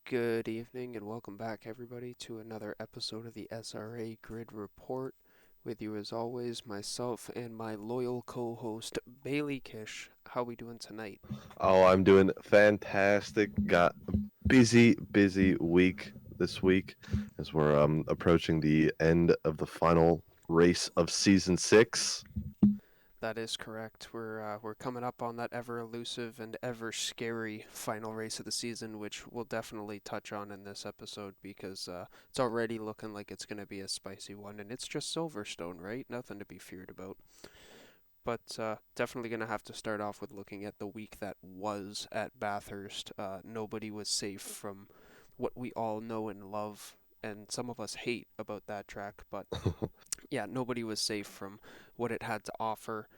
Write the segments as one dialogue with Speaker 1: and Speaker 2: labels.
Speaker 1: Good evening and welcome back, everybody, to another episode of the SRA Grid Report. With you, as always, myself and my loyal co-host Bailey Kish. How we doing tonight?
Speaker 2: Oh, I'm doing fantastic. Got a busy week this week as we're approaching the end of the final race of season 6.
Speaker 1: That is correct. We're coming up on that ever elusive and ever scary final race of the season, which we'll definitely touch on in this episode because it's already looking like it's going to be a spicy one, and it's just Silverstone, right? Nothing to be feared about. But definitely going to have to start off with looking at the week that was at Bathurst. Nobody was safe from what we all know and love, and some of us hate about that track. But yeah, nobody was safe from what it had to offer.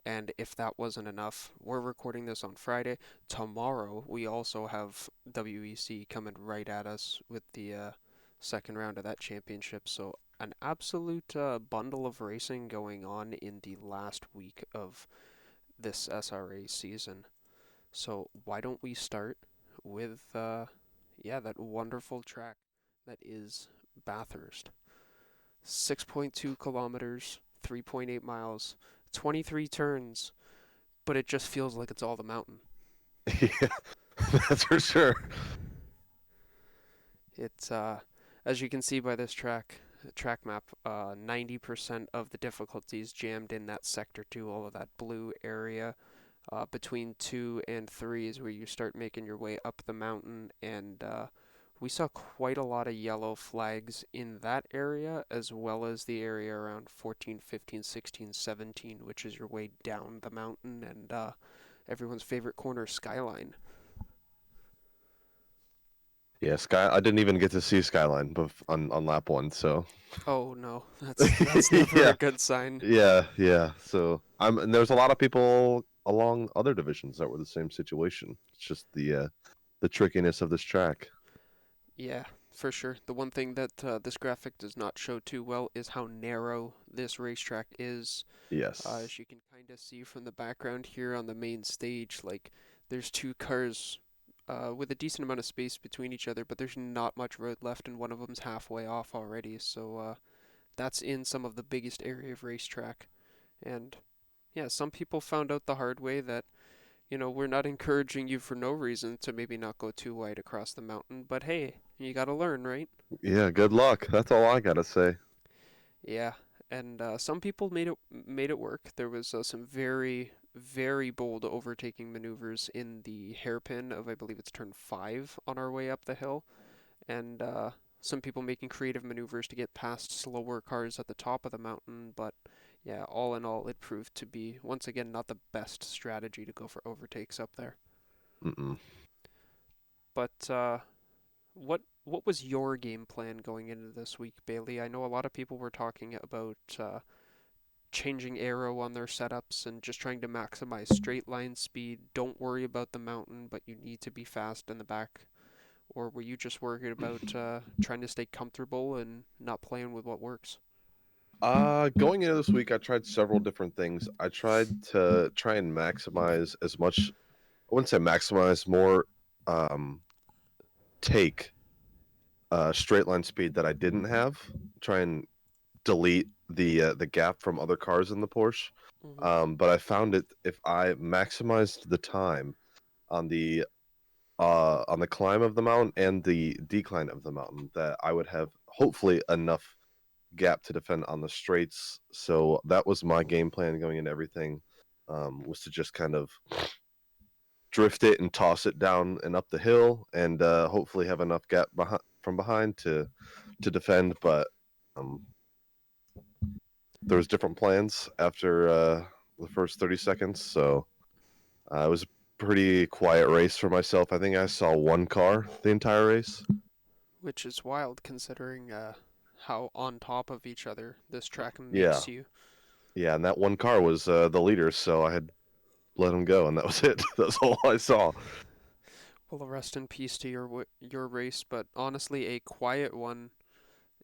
Speaker 1: And if that wasn't enough, we're recording this on Friday. Tomorrow, we also have WEC coming right at us with the second round of that championship. So, an absolute bundle of racing going on in the last week of this SRA season. So, why don't we start with, that wonderful track that is Bathurst? 6.2 kilometers, 3.8 miles, 23 turns, but it just feels like it's all the mountain.
Speaker 2: Yeah, that's for sure.
Speaker 1: It's as you can see by this track map, 90% of the difficulties jammed in that sector 2, all of that blue area. Between 2 and 3 is where you start making your way up the mountain, and we saw quite a lot of yellow flags in that area, as well as the area around 14, 15, 16, 17, which is your way down the mountain, and everyone's favorite corner, Skyline.
Speaker 2: Yeah, Sky. I didn't even get to see Skyline on lap 1, so
Speaker 1: Oh no, that's never a
Speaker 2: yeah,
Speaker 1: good sign.
Speaker 2: yeah. So and there's a lot of people along other divisions that were the same situation. It's just the trickiness of this track.
Speaker 1: Yeah, for sure. The one thing that this graphic does not show too well is how narrow this racetrack is.
Speaker 2: Yes.
Speaker 1: As you can kind of see from the background here on the main stage, like there's two cars with a decent amount of space between each other, but there's not much road left, and one of them's halfway off already. So that's in some of the biggest area of racetrack. And yeah, some people found out the hard way that we're not encouraging you for no reason to maybe not go too wide across the mountain, but hey, you gotta learn, right?
Speaker 2: Yeah, good luck. That's all I gotta say.
Speaker 1: Yeah, and some people made it work. There was some very bold overtaking maneuvers in the hairpin of, I believe it's turn 5 on our way up the hill, and some people making creative maneuvers to get past slower cars at the top of the mountain. But yeah, all in all, it proved to be once again not the best strategy to go for overtakes up there.
Speaker 2: Mm-mm.
Speaker 1: But what was your game plan going into this week, Bailey? I know a lot of people were talking about changing aero on their setups and just trying to maximize straight line speed. Don't worry about the mountain, but you need to be fast in the back. Or were you just worried about trying to stay comfortable and not playing with what works?
Speaker 2: Going into this week, I tried several different things. I tried to try and maximize as much, I wouldn't say maximize, more um, take straight line speed that I didn't have. Try and delete the gap from other cars in the Porsche.
Speaker 1: Hmm.
Speaker 2: But I found it if I maximized the time on on the climb of the mountain and the decline of the mountain, that I would have hopefully enough gap to defend on the straights. So that was my game plan going into everything, was to just kind of drift it and toss it down and up the hill, and hopefully have enough gap from behind to defend. But um, there was different plans after the first 30 seconds, so it was a pretty quiet race for myself. I think I saw one car the entire race.
Speaker 1: Which is wild considering how on top of each other this track
Speaker 2: Yeah,
Speaker 1: makes you.
Speaker 2: yeah, and that one car was the leader, so I had let him go, and that was it. That's all I saw.
Speaker 1: Well, rest in peace to your race, but honestly, a quiet one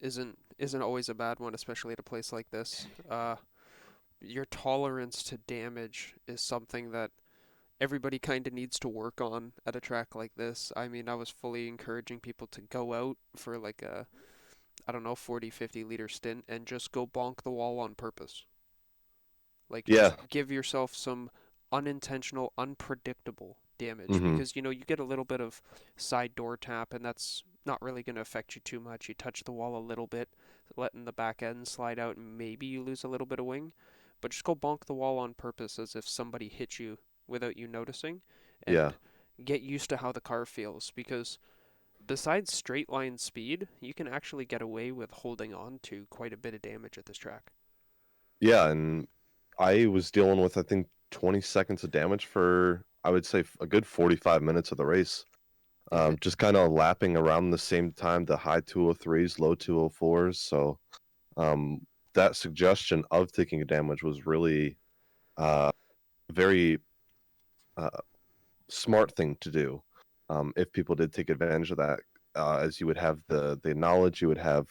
Speaker 1: isn't always a bad one, especially at a place like this. Your tolerance to damage is something that everybody kind of needs to work on at a track like this. I mean, I was fully encouraging people to go out for like a, I don't know, 40, 50 liter stint and just go bonk the wall on purpose. Like, just
Speaker 2: Yeah.
Speaker 1: give yourself some unintentional, unpredictable damage
Speaker 2: Hmm.
Speaker 1: because, you get a little bit of side door tap and that's not really going to affect you too much. You touch the wall a little bit, letting the back end slide out, and maybe you lose a little bit of wing, but just go bonk the wall on purpose as if somebody hit you without you noticing
Speaker 2: Yeah.
Speaker 1: and get used to how the car feels because besides straight line speed, you can actually get away with holding on to quite a bit of damage at this track.
Speaker 2: Yeah, and I was dealing with I think 20 seconds of damage for I would say a good 45 minutes of the race.
Speaker 1: If it
Speaker 2: Just kind of lapping around the same time, the high 203s, low 204s. So um, that suggestion of taking a damage was really uh, very uh, smart thing to do. If people did take advantage of that, as you would have the knowledge, you would have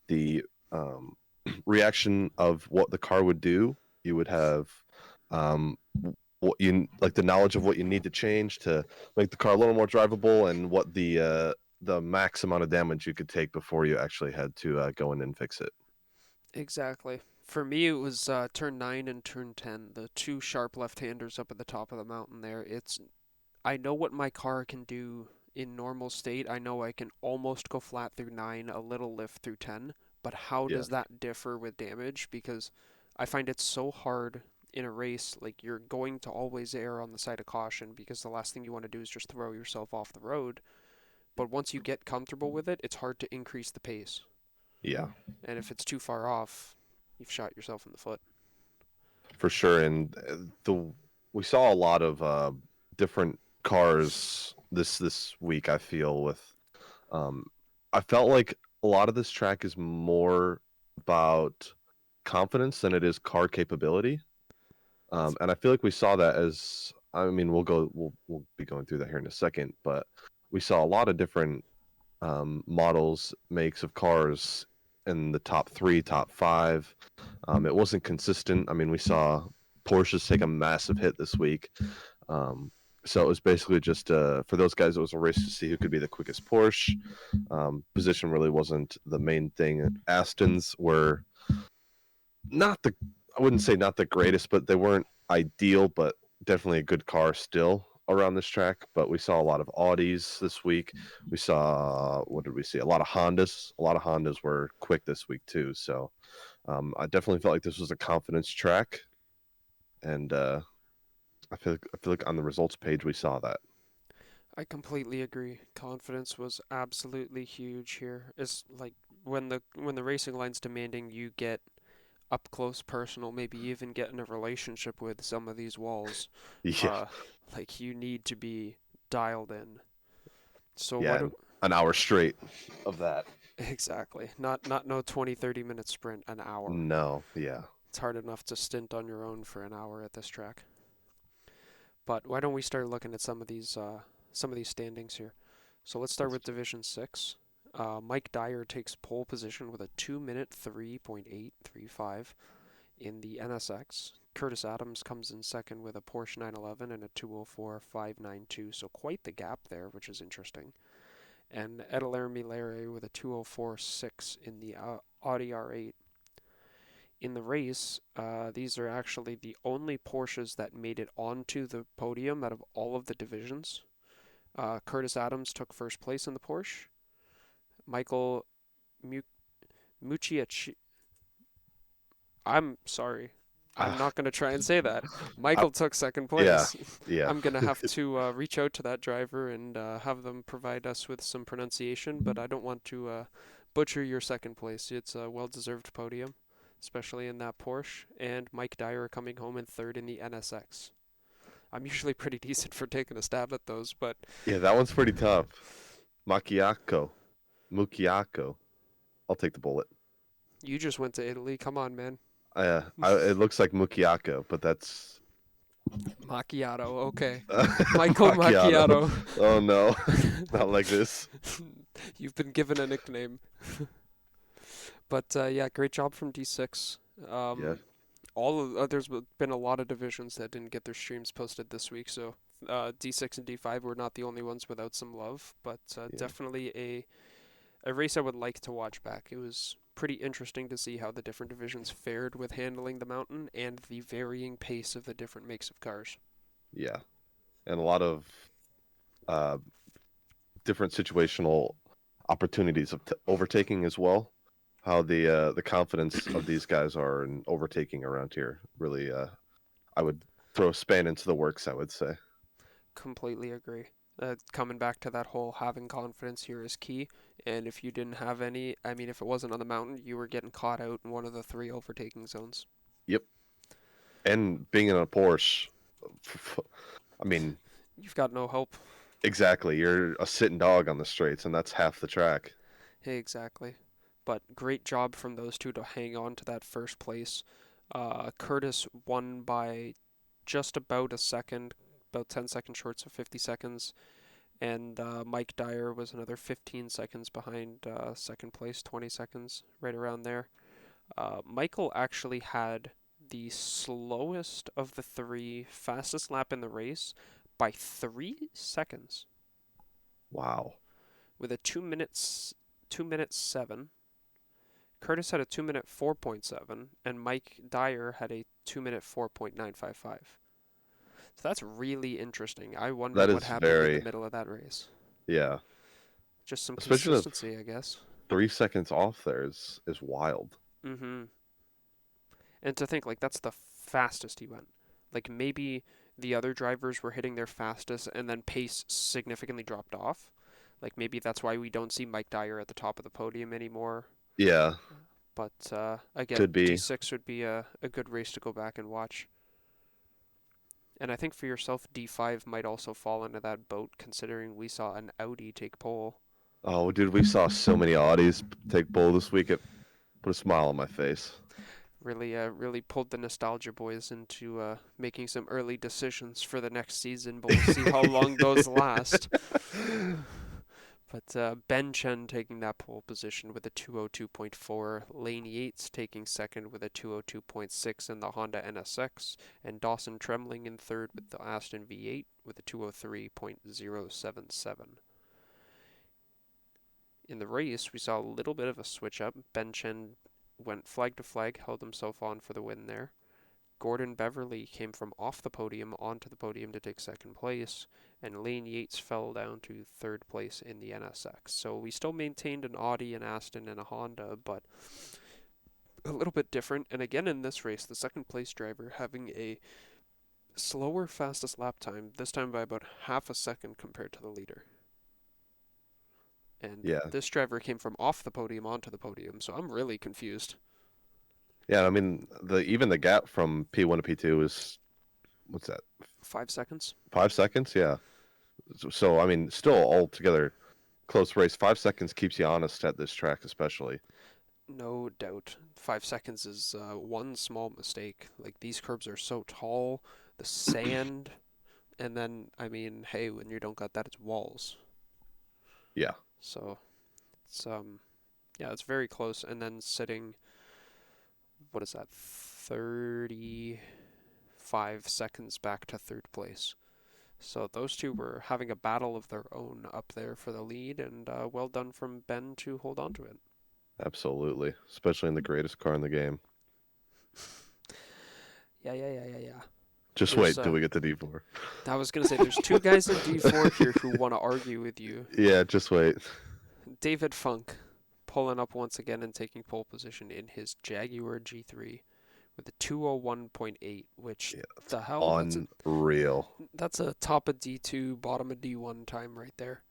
Speaker 2: the um, reaction of what the car would do. You would have um, what you like the knowledge of what you need to change to make the car a little more drivable, and what the max amount of damage you could take before you actually had to go in and fix it.
Speaker 1: Exactly. For me, it was turn 9 and turn 10, the two sharp left-handers up at the top of the mountain there. I know what my car can do in normal state. I know I can almost go flat through 9, a little lift through 10, but how
Speaker 2: Yeah,
Speaker 1: does that differ with damage? Because I find it so hard in a race, like you're going to always err on the side of caution because the last thing you want to do is just throw yourself off the road. But once you get comfortable with it, it's hard to increase the pace.
Speaker 2: yeah,
Speaker 1: And if it's too far off, you've shot yourself in the foot.
Speaker 2: for sure. And the we saw a lot of different cars this week. I feel with um, I felt like a lot of this track is more about confidence than it is car capability. And I feel like we saw that as I mean we'll be going through that here in a second, but we saw a lot of different models, makes of cars in the top three, top five. It wasn't consistent. I mean, we saw Porsches take a massive hit this week. Um, so it was basically just for those guys, it was a race to see who could be the quickest Porsche. Position really wasn't the main thing. Astons were not the I wouldn't say not the greatest, but they weren't ideal, but definitely a good car still around this track. But we saw a lot of Audis this week. We saw what did we see? A lot of Hondas. A lot of Hondas were quick this week too. So I definitely felt like this was a confidence track, and I feel like on the results page we saw that.
Speaker 1: I completely agree. Confidence was absolutely huge here. It's like when the racing line's demanding you get up close personal, maybe even get in a relationship with some of these walls,
Speaker 2: Yeah,
Speaker 1: uh, like you need to be dialed in. So
Speaker 2: yeah,
Speaker 1: what
Speaker 2: and
Speaker 1: do,
Speaker 2: an hour straight of that.
Speaker 1: exactly? Not no 20, 30 minute sprint, an hour.
Speaker 2: No, yeah.
Speaker 1: It's hard enough to stint on your own for an hour at this track. But why don't we start looking at some of these standings here? So let's start with Division 6. Mike Dyer takes pole position with a 2-minute 3.835 in the NSX. Curtis Adams comes in second with a Porsche 911 and a 204.592, so quite the gap there, which is interesting. And Edeler Milere with a 204.6 in the Audi R8. In the race, these are actually the only Porsches that made it onto the podium out of all of the divisions. Curtis Adams took first place in the Porsche. Michael Mu- Mucciacci. I'm sorry. I'm
Speaker 2: Uh,
Speaker 1: not going to try and say that.
Speaker 2: I,
Speaker 1: Michael took second
Speaker 2: yeah,
Speaker 1: place.
Speaker 2: yeah.
Speaker 1: I'm going to have to reach out to that driver and have them provide us with some pronunciation, but I don't want to butcher your second place. It's a well deserved podium, especially in that Porsche. And Mike Dyer coming home in third in the NSX. I'm usually pretty decent for taking a stab at those, but
Speaker 2: Yeah, that one's pretty tough. Macchiato. Mucchiaco. I'll take the bullet.
Speaker 1: you just went to Italy. Come on, man.
Speaker 2: It looks like Mucchiaco, but that's
Speaker 1: Macchiato. Okay. Michael
Speaker 2: Macchiato.
Speaker 1: Macchiato.
Speaker 2: Oh no, not like this.
Speaker 1: You've been given a nickname. But yeah, great job from D6.
Speaker 2: Yeah,
Speaker 1: There's been a lot of divisions that didn't get their streams posted this week, so D6 and D5 were not the only ones without some love, but
Speaker 2: Yeah.
Speaker 1: definitely a race I would like to watch back. It was pretty interesting to see how the different divisions fared with handling the mountain and the varying pace of the different makes of cars.
Speaker 2: Yeah. And a lot of uh, different situational opportunities of overtaking as well. How the confidence of these guys are in overtaking around here really, I would throw a span into the works. I would say.
Speaker 1: Completely agree. Coming back to that whole having confidence here is key. And if you didn't have any, I mean, if it wasn't on the mountain, you were getting caught out in one of the three overtaking zones.
Speaker 2: Yep. And being in a Porsche, I mean,
Speaker 1: You've got no hope.
Speaker 2: exactly. You're a sitting dog on the straights, and that's half the track.
Speaker 1: Hey, exactly. But great job from those two to hang on to that first place. Curtis won by just about a second, about 10 seconds short of 50 seconds. And Mike Dyer was another 15 seconds behind second place, 20 seconds, right around there. Michael actually had the slowest of the three, fastest lap in the race by 3 seconds,
Speaker 2: Wow.
Speaker 1: with a 2 minutes 7. Curtis had a 2 minute 4.7, and Mike Dyer had a 2 minute 4.955. So that's really interesting. I wonder
Speaker 2: That
Speaker 1: what
Speaker 2: is
Speaker 1: happened in the
Speaker 2: very,
Speaker 1: middle of that race.
Speaker 2: yeah.
Speaker 1: Just some
Speaker 2: Especially the
Speaker 1: consistency, I guess.
Speaker 2: 3 seconds off there is wild.
Speaker 1: Mm-hmm. And to think, like, that's the fastest he went. Like, maybe the other drivers were hitting their fastest and then pace significantly dropped off. Like, maybe that's why we don't see Mike Dyer at the top of the podium anymore.
Speaker 2: Yeah,
Speaker 1: But again,
Speaker 2: could be.
Speaker 1: D6 would be a good race to go back and watch. And I think for yourself, D5 might also fall into that boat, considering we saw an Audi take pole.
Speaker 2: Oh, dude, we saw so many Audis take pole this week. It put a smile on my face.
Speaker 1: Really pulled the nostalgia boys into making some early decisions for the next season, but we'll see how long those last. But Ben Chen taking that pole position with a 202.4, Lane Yates taking second with a 202.6 in the Honda NSX, and Dawson Tremling in third with the Aston V8 with a 203.077. In the race, we saw a little bit of a switch up. Ben Chen went flag to flag, held himself on for the win there. Gordon Beverly came from off the podium onto the podium to take second place, and Lane Yates fell down to third place in the NSX. So we still maintained an Audi, an Aston, and a Honda, but a little bit different. And again in this race, the second place driver having a slower fastest lap time, this time by about half a second compared to the leader. And
Speaker 2: Yeah,
Speaker 1: this driver came from off the podium onto the podium, so I'm really confused.
Speaker 2: yeah. I mean, the even the gap from P1 to P2 is what's that?
Speaker 1: 5 seconds?
Speaker 2: 5 seconds? Yeah. So I mean, still altogether close race. 5 seconds keeps you honest at this track, especially.
Speaker 1: No doubt. 5 seconds is one small mistake. Like, these curbs are so tall, the sand, and then, I mean, hey, when you don't got that, it's walls.
Speaker 2: Yeah,
Speaker 1: So, it's, yeah, it's very close. And then sitting, what is that, 35 seconds back to third place. So those two were having a battle of their own up there for the lead, and well done from Ben to hold on to it.
Speaker 2: absolutely. Especially in the greatest car in the game.
Speaker 1: Yeah.
Speaker 2: Just
Speaker 1: There's
Speaker 2: wait till we get to D4.
Speaker 1: I was gonna say there's two guys in D4 here who want to argue with you.
Speaker 2: Yeah, just wait.
Speaker 1: David Funk pulling up once again and taking pole position in his Jaguar G3 with a 201.8, which
Speaker 2: Yeah,
Speaker 1: the hell
Speaker 2: unreal.
Speaker 1: that's a top of D2, bottom of D1 time right there.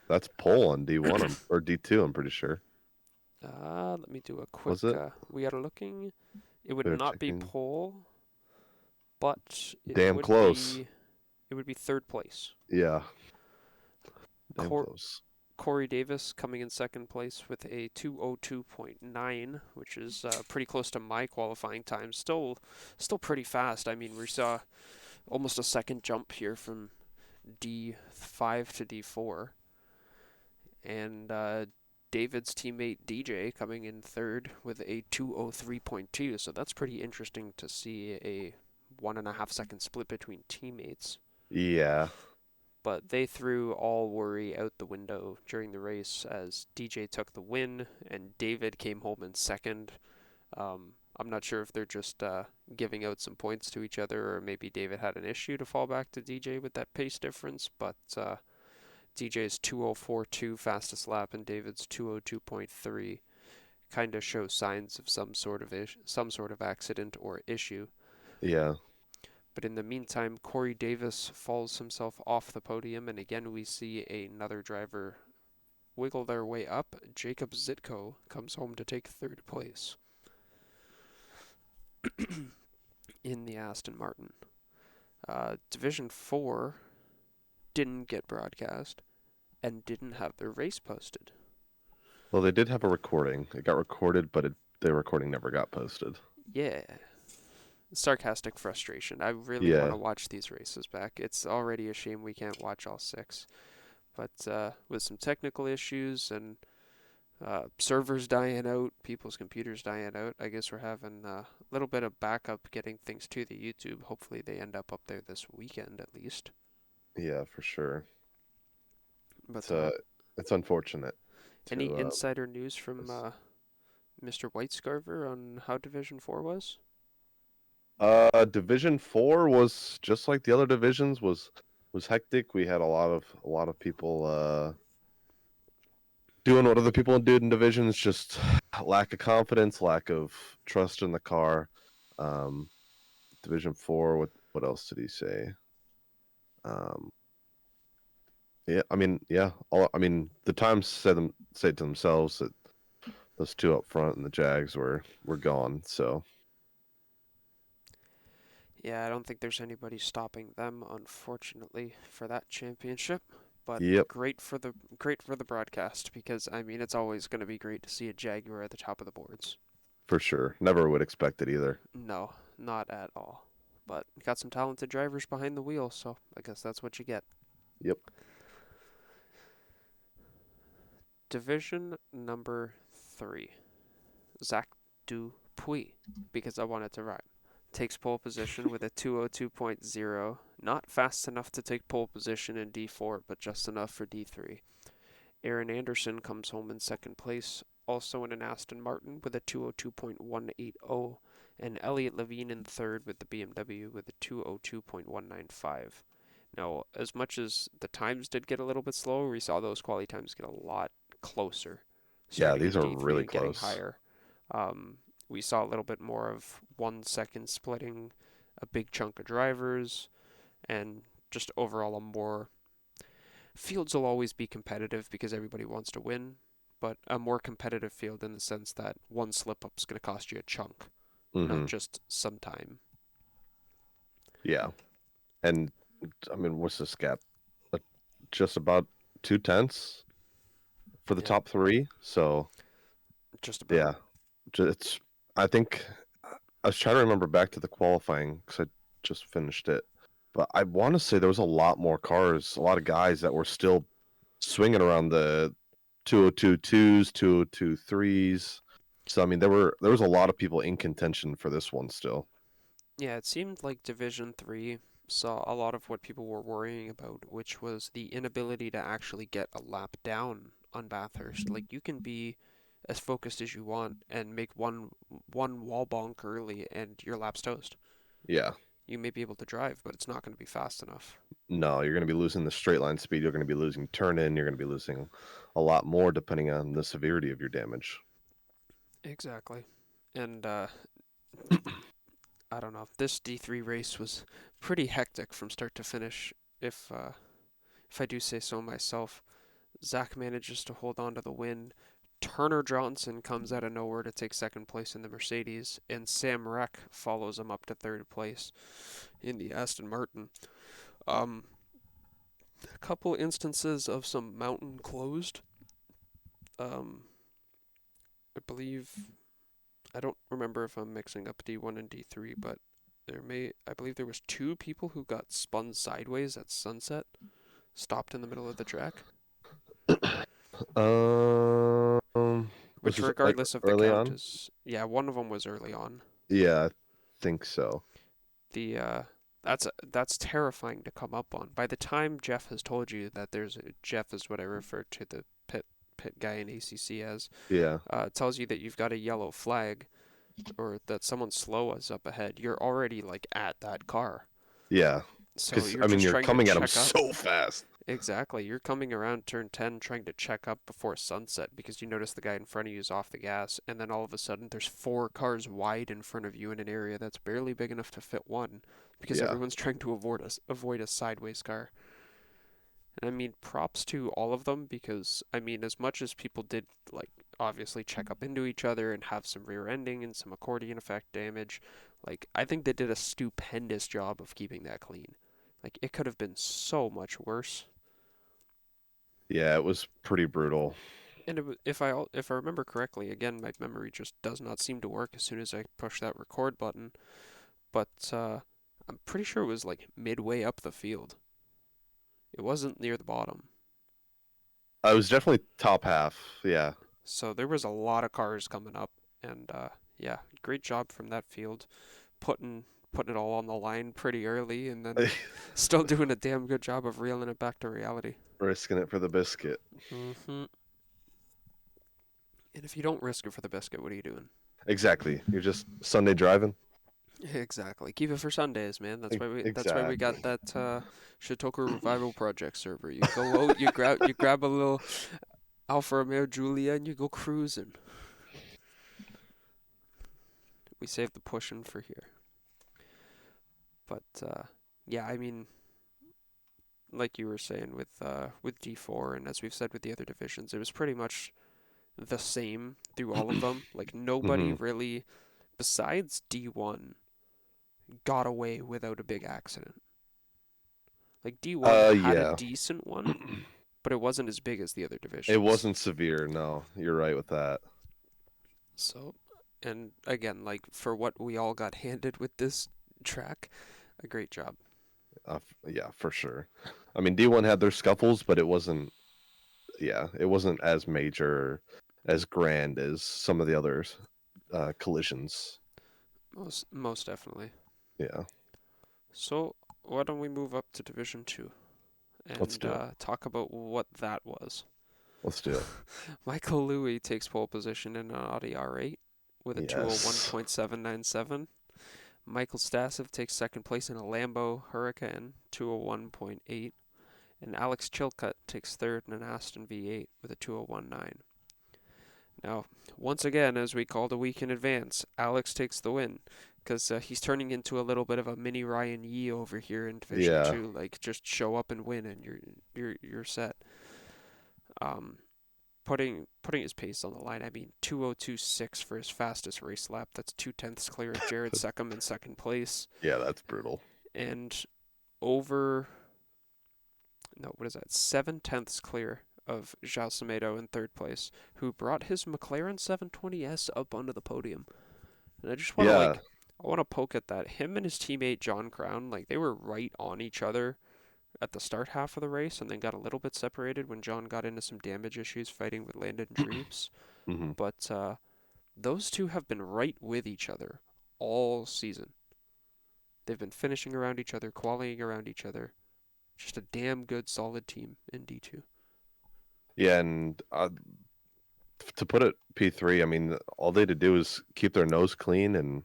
Speaker 2: That's pole on D1 or D2. I'm pretty sure.
Speaker 1: Let me do a quick.
Speaker 2: Was it?
Speaker 1: We are looking. It would
Speaker 2: We were
Speaker 1: not be
Speaker 2: checking.
Speaker 1: pole, but it
Speaker 2: Damn
Speaker 1: would
Speaker 2: close.
Speaker 1: be. It would be third place.
Speaker 2: Yeah, damn
Speaker 1: Cor-
Speaker 2: close.
Speaker 1: Corey Davis coming in second place with a 202.9, which is pretty close to my qualifying time. Still pretty fast. I mean, we saw almost a second jump here from D5 to D4, and David's teammate DJ coming in third with a 203.2. So that's pretty interesting to see a 1.5 second split between teammates.
Speaker 2: Yeah.
Speaker 1: But they threw all worry out the window during the race as DJ took the win and David came home in second. I'm not sure if they're just giving out some points to each other, or maybe David had an issue to fall back to DJ with that pace difference. But DJ's 2:04.2 fastest lap and David's 2:02.3 kind of show signs of some sort of accident or issue.
Speaker 2: Yeah.
Speaker 1: But in the meantime, Corey Davis falls himself off the podium, and again we see another driver wiggle their way up. Jacob Zitko comes home to take third place in the Aston Martin. Division 4 didn't get broadcast and didn't have their race posted.
Speaker 2: Well, they did have a recording. It got recorded, but the recording never got posted.
Speaker 1: Yeah, sarcastic frustration. I really want
Speaker 2: Yeah.
Speaker 1: to watch these races back. It's already a shame we can't watch all six. But with some technical issues and servers dying out, people's computers dying out, I guess we're having a little bit of backup getting things to the YouTube. Hopefully they end up this weekend at least.
Speaker 2: Yeah, for sure.
Speaker 1: But
Speaker 2: It's it's unfortunate
Speaker 1: any
Speaker 2: to
Speaker 1: insider news from
Speaker 2: this.
Speaker 1: Mr. Whitescarver on how Division 4 was?
Speaker 2: Division 4 was just like the other divisions was hectic. We had a lot of people doing what other people do in divisions, just lack of confidence, lack of trust in the car. Um, Division 4, what else did he say? Um, yeah, I mean, yeah, I mean, the Times say to themselves that those two up front and the Jags were gone. So,
Speaker 1: Yeah, I don't think there's anybody stopping them, unfortunately, for that championship. But
Speaker 2: yep,
Speaker 1: great for the broadcast because I mean it's always going to be great to see a Jaguar at the top of the boards.
Speaker 2: for sure. Never would expect it either.
Speaker 1: No, not at all. But got some talented drivers behind the wheel, so I guess that's what you get.
Speaker 2: Yep.
Speaker 1: Division number 3. Zach Dupuis, because I wanted to rhyme. Takes pole position with a 2:02.0. Not fast enough to take pole position in D4, but just enough for D3. Aaron Anderson comes home in second place, also in an Aston Martin with a 2:02.180, and Elliot Levine in third with the BMW with a 2:02.195. Now, as much as the times did get a little bit slower, we saw those quality times get a lot closer,
Speaker 2: Yeah,
Speaker 1: starting
Speaker 2: these
Speaker 1: in
Speaker 2: are
Speaker 1: D3
Speaker 2: really
Speaker 1: and getting
Speaker 2: close.
Speaker 1: higher. We saw a little bit more of 1 second splitting a big chunk of drivers, and just overall a more fields will always be competitive because everybody wants to win, but a more competitive field in the sense that one slip up is going to cost you a chunk, not
Speaker 2: Hmm.
Speaker 1: just some time.
Speaker 2: Yeah, and I mean, what's this gap? Uh, Just about 2/10 for the
Speaker 1: Yeah,
Speaker 2: top three. So
Speaker 1: just about.
Speaker 2: yeah, it's. I think I was trying to remember back to the qualifying because I just finished it, but I want to say there was a lot more cars, a lot of guys that were still swinging around the 202.2s, 202.3s. So I mean, there was a lot of people in contention for this one still.
Speaker 1: Yeah, it seemed like Division 3 saw a lot of what people were worrying about, which was the inability to actually get a lap down on Bathurst. Like you can be as focused as you want and make one wall bonk early and your lap's toast.
Speaker 2: Yeah.
Speaker 1: You may be able to drive, but it's not going to be fast enough.
Speaker 2: No, you're going to be losing the straight line speed. You're going to be losing turn in. You're going to be losing a lot more depending on the severity of your damage.
Speaker 1: Exactly. And I don't know. This D3 race was pretty hectic from start to finish. If I do say so myself, Zach manages to hold on to the win. Turner Johnson comes out of nowhere to take second place in the Mercedes, and Sam Reck follows him up to third place in the Aston Martin. Um, a couple instances of some mountain closed. Um, I believe I don't remember if I'm mixing up D1 and D3, but I believe there was two people who got spun sideways at sunset, stopped in the middle of the track.
Speaker 2: Was
Speaker 1: Which,
Speaker 2: this like
Speaker 1: regardless of the
Speaker 2: early
Speaker 1: count,
Speaker 2: on?
Speaker 1: is yeah, one of them was early on.
Speaker 2: Yeah, I think so.
Speaker 1: The That's terrifying to come up on. By the time Jeff has told you that Jeff is what I refer to the pit guy in ACC as,
Speaker 2: Yeah,
Speaker 1: tells you that you've got a yellow flag or that someone's slow is up ahead, you're already like at that car.
Speaker 2: yeah.
Speaker 1: So
Speaker 2: Because
Speaker 1: you're
Speaker 2: I mean,
Speaker 1: just
Speaker 2: you're
Speaker 1: trying to
Speaker 2: coming at them
Speaker 1: check up.
Speaker 2: so fast.
Speaker 1: Exactly. You're coming around turn 10 trying to check up before sunset because you notice the guy in front of you is off the gas, and then all of a sudden there's four cars wide in front of you in an area that's barely big enough to fit one because
Speaker 2: Yeah,
Speaker 1: everyone's trying to avoid a sideways car. And I mean, props to all of them because, I mean, as much as people did, like, obviously check up into each other and have some rear ending and some accordion effect damage, like, I think they did a stupendous job of keeping that clean. Like, it could have been so much worse.
Speaker 2: yeah. It was pretty brutal.
Speaker 1: And if I remember correctly, again, my memory just does not seem to work as soon as I push that record button. But I'm pretty sure it was like midway up the field. It wasn't near the bottom.
Speaker 2: I was definitely top half. Yeah.
Speaker 1: So there was a lot of cars coming up, and yeah, great job from that field, putting putting it all on the line pretty early, and then still doing a damn good job of reeling it back to reality.
Speaker 2: Risking it for the biscuit.
Speaker 1: And if you don't risk it for the biscuit, what are you doing?
Speaker 2: Exactly. You're just Sunday driving.
Speaker 1: Exactly. Keep it for Sundays, man. That's why we got
Speaker 2: Exactly.
Speaker 1: that Shitoku Revival Project server. You go out, you grab a little Alfa Romeo Giulia, and you go cruising. We save the pushing for here. But yeah, I mean, like you were saying with D4, and as we've said with the other divisions, it was pretty much the same through all of them. Like nobody
Speaker 2: Hmm.
Speaker 1: really, besides D1, got away without a big accident. Like D1 had a
Speaker 2: Yeah.
Speaker 1: decent one, but it wasn't as big as the other
Speaker 2: It
Speaker 1: divisions.
Speaker 2: wasn't severe. No, you're right with that.
Speaker 1: So, and again, like for what we all got handed with this track, a great job.
Speaker 2: Yeah, for sure. I mean, D1 had their scuffles, but it wasn't. Yeah, it wasn't as major, as grand as some of the others collisions.
Speaker 1: Most definitely.
Speaker 2: Yeah,
Speaker 1: So, why don't we move up to Division 2
Speaker 2: let's
Speaker 1: and
Speaker 2: do it.
Speaker 1: talk about what that was?
Speaker 2: Let's do it.
Speaker 1: Michael Louis takes pole position in an Audi R8 with a
Speaker 2: Yes.
Speaker 1: 201.797. Michael Stasov takes second place in a Lambo Huracan 201.8. And Alex Chilcutt takes third in an Aston V8 with a 201.9. Now, once again, as we called a week in advance, Alex takes the win because he's turning into a little bit of a mini Ryan Yee over here in Division
Speaker 2: Yeah.
Speaker 1: Two. Like, just show up and win, and you're set. Um, putting his pace on the line. I mean, 2:02.6 for his fastest race lap. That's 2/10 clear of Jared Seckham in second place,
Speaker 2: Yeah, that's brutal.
Speaker 1: and over no, what is that? 7/10 clear of João Semedo in third place, who brought his McLaren 720S up onto the podium. And I just want to
Speaker 2: Yeah.
Speaker 1: I want to poke at that. Him and his teammate John Crown, like they were right on each other at the start half of the race, and then got a little bit separated when John got into some damage issues fighting with Landon Dreves.
Speaker 2: Hmm.
Speaker 1: But those two have been right with each other all season. They've been finishing around each other, qualifying around each other. Just a damn good, solid team in D2.
Speaker 2: Yeah, and to put it P3, I mean, all they had to do is keep their nose clean and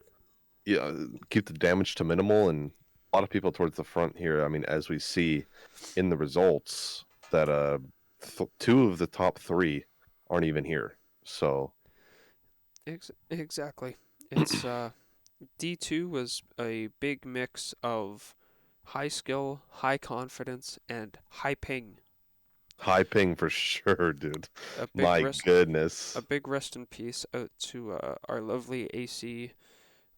Speaker 2: yeah, keep the damage to minimal. And a lot of people towards the front here. I mean, as we see in the results, that two of the top three aren't even here. So
Speaker 1: Exactly. It's D2 was a big mix of high skill, high confidence, and high ping.
Speaker 2: high ping for sure, dude.
Speaker 1: A big
Speaker 2: My
Speaker 1: rest, a
Speaker 2: goodness.
Speaker 1: big rest in peace out to our lovely AC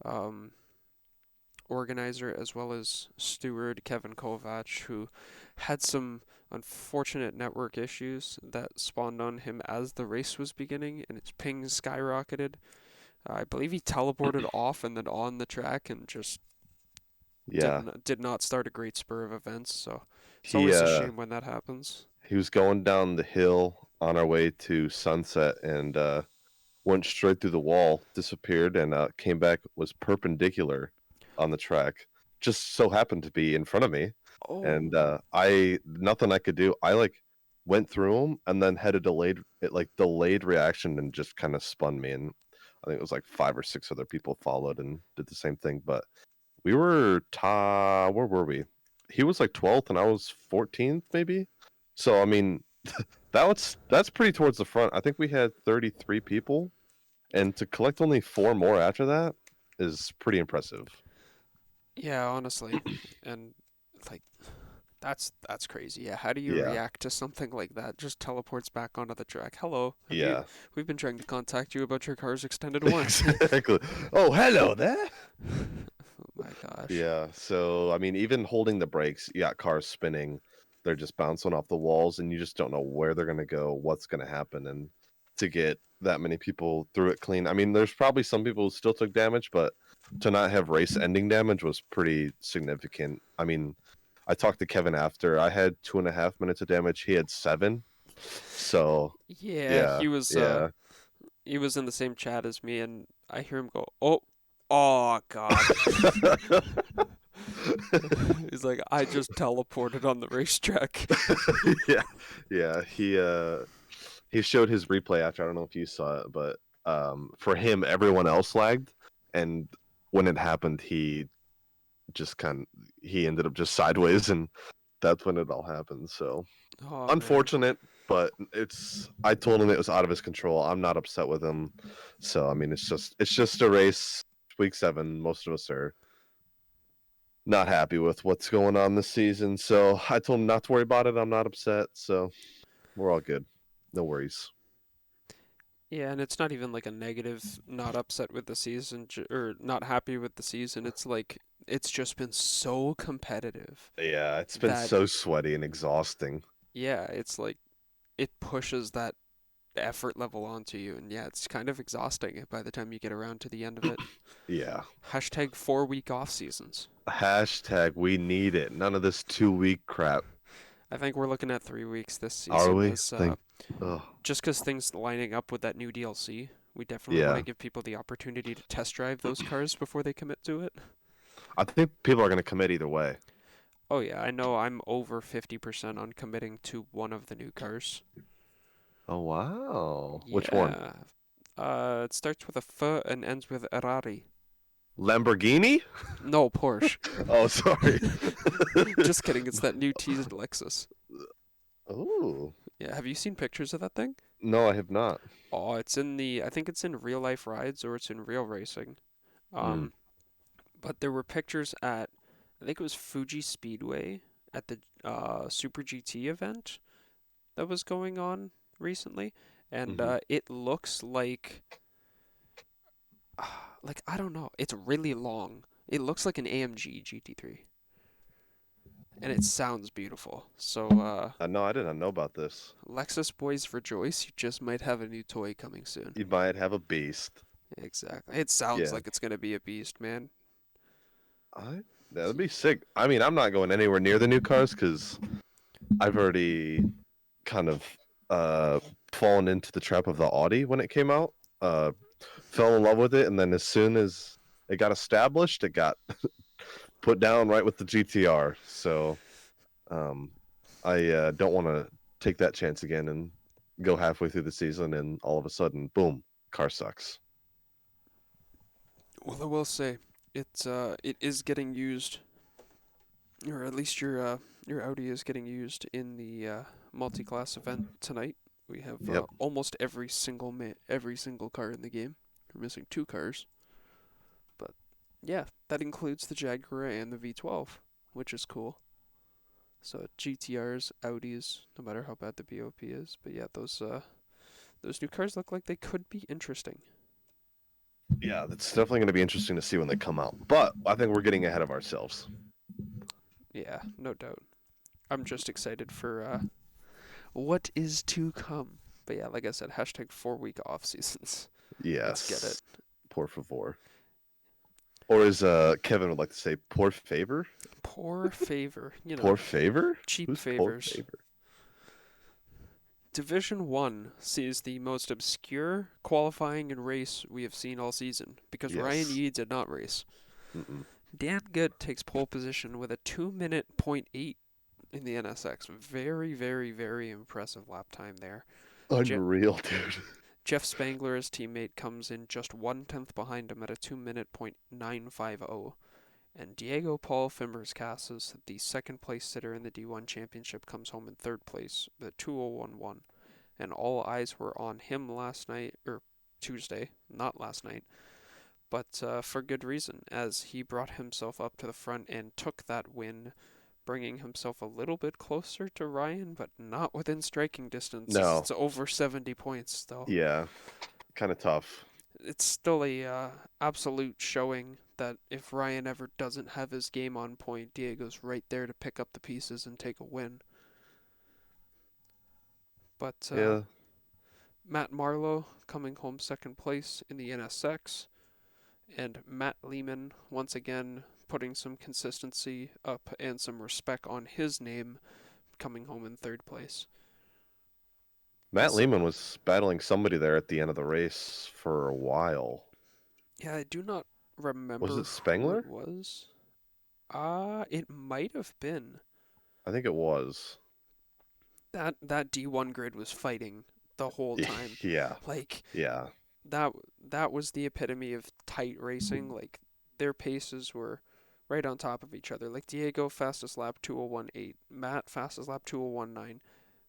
Speaker 1: um, organizer as well as steward Kevin Kovac, who had some unfortunate network issues that spawned on him as the race was beginning, and his ping skyrocketed. I believe he teleported off and then on the track and just
Speaker 2: Yeah,
Speaker 1: did not start a great spur of events. So it's
Speaker 2: he
Speaker 1: always a
Speaker 2: uh
Speaker 1: shame when that happens.
Speaker 2: he was going down the hill on our way to Sunset and went straight through the wall, disappeared, and came back was perpendicular on the track. just so happened to be in front of me, and
Speaker 1: Oh,
Speaker 2: I nothing I could do. I like went through them and then had a delayed reaction and just kind of spun me. And I think it was like 5 or 6 other people followed and did the same thing. But we were where were we? He was like 12th and I was 14th maybe. So I mean, that's pretty towards the front. I think we had 33 people, and to collect only 4 more after that is pretty impressive.
Speaker 1: yeah, honestly. And like that's crazy. Yeah, how do you
Speaker 2: Yeah.
Speaker 1: react to something like that? Just teleports back onto the track. Hello,
Speaker 2: Yeah.
Speaker 1: we've been trying to contact you about your car's extended warranty.
Speaker 2: Exactly. Oh, hello there.
Speaker 1: Oh my gosh.
Speaker 2: Yeah. So, I mean, even holding the brakes, you got cars spinning. They're just bouncing off the walls, and you just don't know where they're going to go, what's going to happen. And to get that many people through it clean, I mean, there's probably some people who still took damage, but to not have race ending damage was pretty significant. I mean, I talked to Kevin after. I had 2.5 minutes of damage. He had 7. So,
Speaker 1: Yeah,
Speaker 2: yeah. Yeah.
Speaker 1: he was in the same chat as me, and I hear him go, "Oh, oh God." He's like, "I just teleported on the racetrack."
Speaker 2: Yeah. Yeah. He showed his replay after. I don't know if you saw it, but for him, everyone else lagged, and when it happened, just kind he ended up just sideways, and that's when it all happened. So
Speaker 1: Oh man.
Speaker 2: unfortunate, but I told him it was out of his control. I'm not upset with him. So I mean, it's just a race. Week 7. Most of us are not happy with what's going on this season. So I told him not to worry about it. I'm not upset. So we're all good. No worries.
Speaker 1: Yeah, and it's not even like a negative, not upset with the season or not happy with the season. It's like it's just been so competitive
Speaker 2: Yeah, it's been
Speaker 1: that
Speaker 2: so sweaty and exhausting.
Speaker 1: yeah, it's like it pushes that effort level onto you, and yeah, it's kind of exhausting by the time you get around to the end of it.
Speaker 2: Yeah.
Speaker 1: Hashtag 4 week off seasons.
Speaker 2: Hashtag we need it. None of this 2 week crap.
Speaker 1: I think we're looking at 3 weeks this
Speaker 2: Are
Speaker 1: season
Speaker 2: we?
Speaker 1: as
Speaker 2: Think. Oh,
Speaker 1: just because things lining up with that new DLC. We definitely want to
Speaker 2: yeah.
Speaker 1: give people the opportunity to test drive those cars before they commit to it.
Speaker 2: I think people are going to commit either way.
Speaker 1: Oh yeah, I know I'm over 50% on committing to one of the new cars.
Speaker 2: Oh, wow. Which one?
Speaker 1: Yeah. It starts with a F and ends with Ferrari.
Speaker 2: Lamborghini?
Speaker 1: No, Porsche.
Speaker 2: Oh, sorry.
Speaker 1: Just kidding, it's that new teased Lexus.
Speaker 2: Oh.
Speaker 1: Yeah, have you seen pictures of that thing?
Speaker 2: No, I have not.
Speaker 1: Oh, I think it's in real life rides or it's in real racing.
Speaker 2: Mm.
Speaker 1: Um, but there were pictures at, I think it was Fuji Speedway at the Super GT event that was going on recently, and
Speaker 2: Hmm.
Speaker 1: it looks like I don't know, it's really long. It looks like an AMG GT3, and it sounds beautiful. So,
Speaker 2: No, I did not know about this.
Speaker 1: Lexus boys rejoice! You just might have a new toy coming soon.
Speaker 2: You might have a beast.
Speaker 1: Exactly. It sounds
Speaker 2: Yeah.
Speaker 1: like it's gonna be a beast, man.
Speaker 2: I That'd be sick. I mean, I'm not going anywhere near the new cars because I've already kind of uh fallen into the trap of the Audi when it came out. Fell in love with it, and then as soon as it got established, it got put down right with the GTR. So um, I don't want to take that chance again and go halfway through the season and all of a sudden, boom, car sucks.
Speaker 1: Well, I will say it is getting used, or at least your Audi is getting used in the multi-class event tonight. We have
Speaker 2: Yep.
Speaker 1: almost every single car in the game. We're missing 2 cars, but yeah, that includes the Jaguar and the V12, which is cool. So GTRs, Audis, no matter how bad the BOP is, but yeah, those new cars look like they could be interesting.
Speaker 2: Yeah, that's definitely going to be interesting to see when they come out. But I think we're getting ahead of ourselves.
Speaker 1: Yeah, no doubt. I'm just excited for what is to come. But yeah, like I said, hashtag 4 week off seasons. Let's get it.
Speaker 2: Yes. Por favor. Or as Kevin would like to say, por favor?
Speaker 1: Poor favor,
Speaker 2: Por favor?
Speaker 1: cheap
Speaker 2: Who's por
Speaker 1: favors.
Speaker 2: favor?
Speaker 1: Division 1 sees the most obscure qualifying and race we have seen all season because Ryan
Speaker 2: Yes.
Speaker 1: Yee did not race.
Speaker 2: Mm-mm.
Speaker 1: Dan Good takes pole position with a 2 minute point .8 in the NSX. Very, very, very impressive lap time there. Je-
Speaker 2: Unreal, dude.
Speaker 1: Jeff Spangler, his teammate, comes in just 1/10 behind him at a 2 minute point .950. And Diego Paul Fimbers-Casas, the second place sitter in the D1 Championship, comes home in third place, the 2011. And all eyes were on him last night, or Tuesday, not last night, but for good reason, as he brought himself up to the front and took that win, bringing himself a little bit closer to Ryan, but not within striking distance, as
Speaker 2: No.
Speaker 1: it's over 70 points still.
Speaker 2: Yeah. Kind of tough.
Speaker 1: It's still a absolute showing that if Ryan ever doesn't have his game on point, Diego's right there to pick up the pieces and take a win. But
Speaker 2: Yeah.
Speaker 1: Matt Marlowe coming home second place in the NSX, and Matt Lehman once again putting some consistency up and some respect on his name, coming home in third place.
Speaker 2: Matt
Speaker 1: So,
Speaker 2: Lehman was battling somebody there at the end of the race for a while.
Speaker 1: yeah, I do not
Speaker 2: Was
Speaker 1: remember
Speaker 2: it
Speaker 1: who it
Speaker 2: Spengler?
Speaker 1: was. It might have been.
Speaker 2: I think it was.
Speaker 1: That D1 grid was fighting the whole time.
Speaker 2: Yeah.
Speaker 1: Like
Speaker 2: Yeah.
Speaker 1: that that was the epitome of tight racing. Like their paces were right on top of each other. Like Diego fastest lap 2018, Matt fastest lap 2019,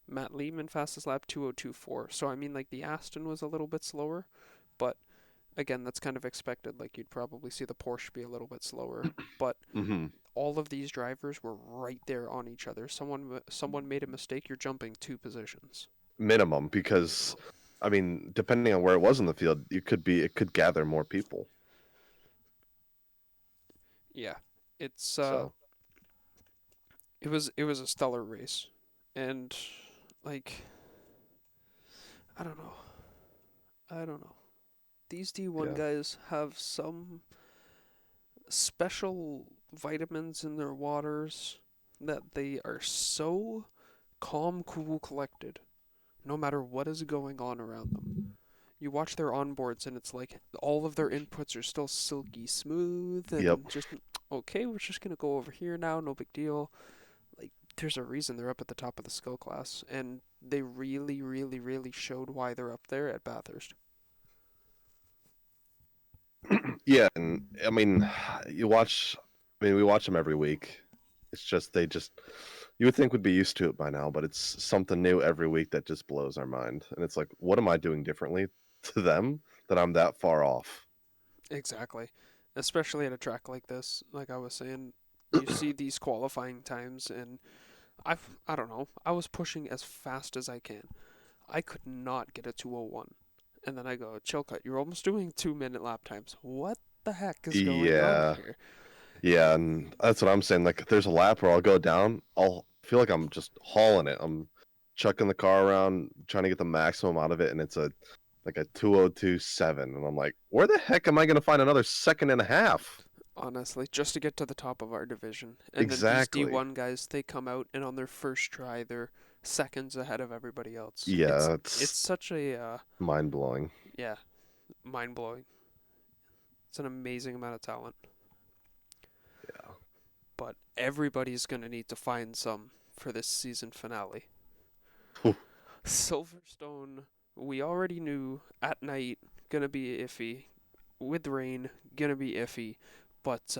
Speaker 1: Matt Lehman fastest lap 2024. So I mean like the Aston was a little bit slower, but again that's kind of expected. Like you'd probably see the Porsche be a little bit slower, but
Speaker 2: Mm-hmm.
Speaker 1: all of these drivers were right there on each other. Someone made a mistake, you're jumping two positions.
Speaker 2: Minimum, because I mean, depending on where it was in the field, it could gather more people.
Speaker 1: Yeah. It's
Speaker 2: So
Speaker 1: it was a stellar race. And like I don't know. I don't know. These D1
Speaker 2: yeah.
Speaker 1: guys have some special vitamins in their waters that they are so calm, cool, collected no matter what is going on around them. You watch their onboards and it's like all of their inputs are still silky smooth
Speaker 2: Yep.
Speaker 1: and just okay, we're just gonna go over here now, no big deal. Like there's a reason they're up at the top of the skill class, and they really, really, really showed why they're up there at Bathurst.
Speaker 2: Yeah, and I mean, you watch. I mean, we watch them every week. It's just you would think would be used to it by now, but it's something new every week that just blows our mind. And it's like, what am I doing differently to them that I'm that far off?
Speaker 1: Exactly. Especially at a track like this, like I was saying, you see these qualifying times and I don't know, I was pushing as fast as I can. I could not get a 201. And then I go, Chilcut, you're almost doing 2 minute lap times. What the heck is going on
Speaker 2: Yeah,
Speaker 1: here?
Speaker 2: yeah, and that's what I'm saying. Like, if there's a lap where I'll go down, I'll feel like I'm just hauling it. I'm chucking the car around, trying to get the maximum out of it, and it's a like a 2027, and I'm like, where the heck am I going to find another second and a half?
Speaker 1: Honestly, just to get to the top of our division. And then these
Speaker 2: Exactly.
Speaker 1: D1 guys, they come out and on their first try, they're seconds ahead of everybody else.
Speaker 2: Yeah,
Speaker 1: It's
Speaker 2: it's
Speaker 1: such a
Speaker 2: mind blowing.
Speaker 1: yeah, mind blowing. It's an amazing amount of talent,
Speaker 2: Yeah.
Speaker 1: but everybody's gonna need to find some for this season finale.
Speaker 2: Whew.
Speaker 1: Silverstone, we already knew at night gonna be iffy, with rain gonna be iffy, but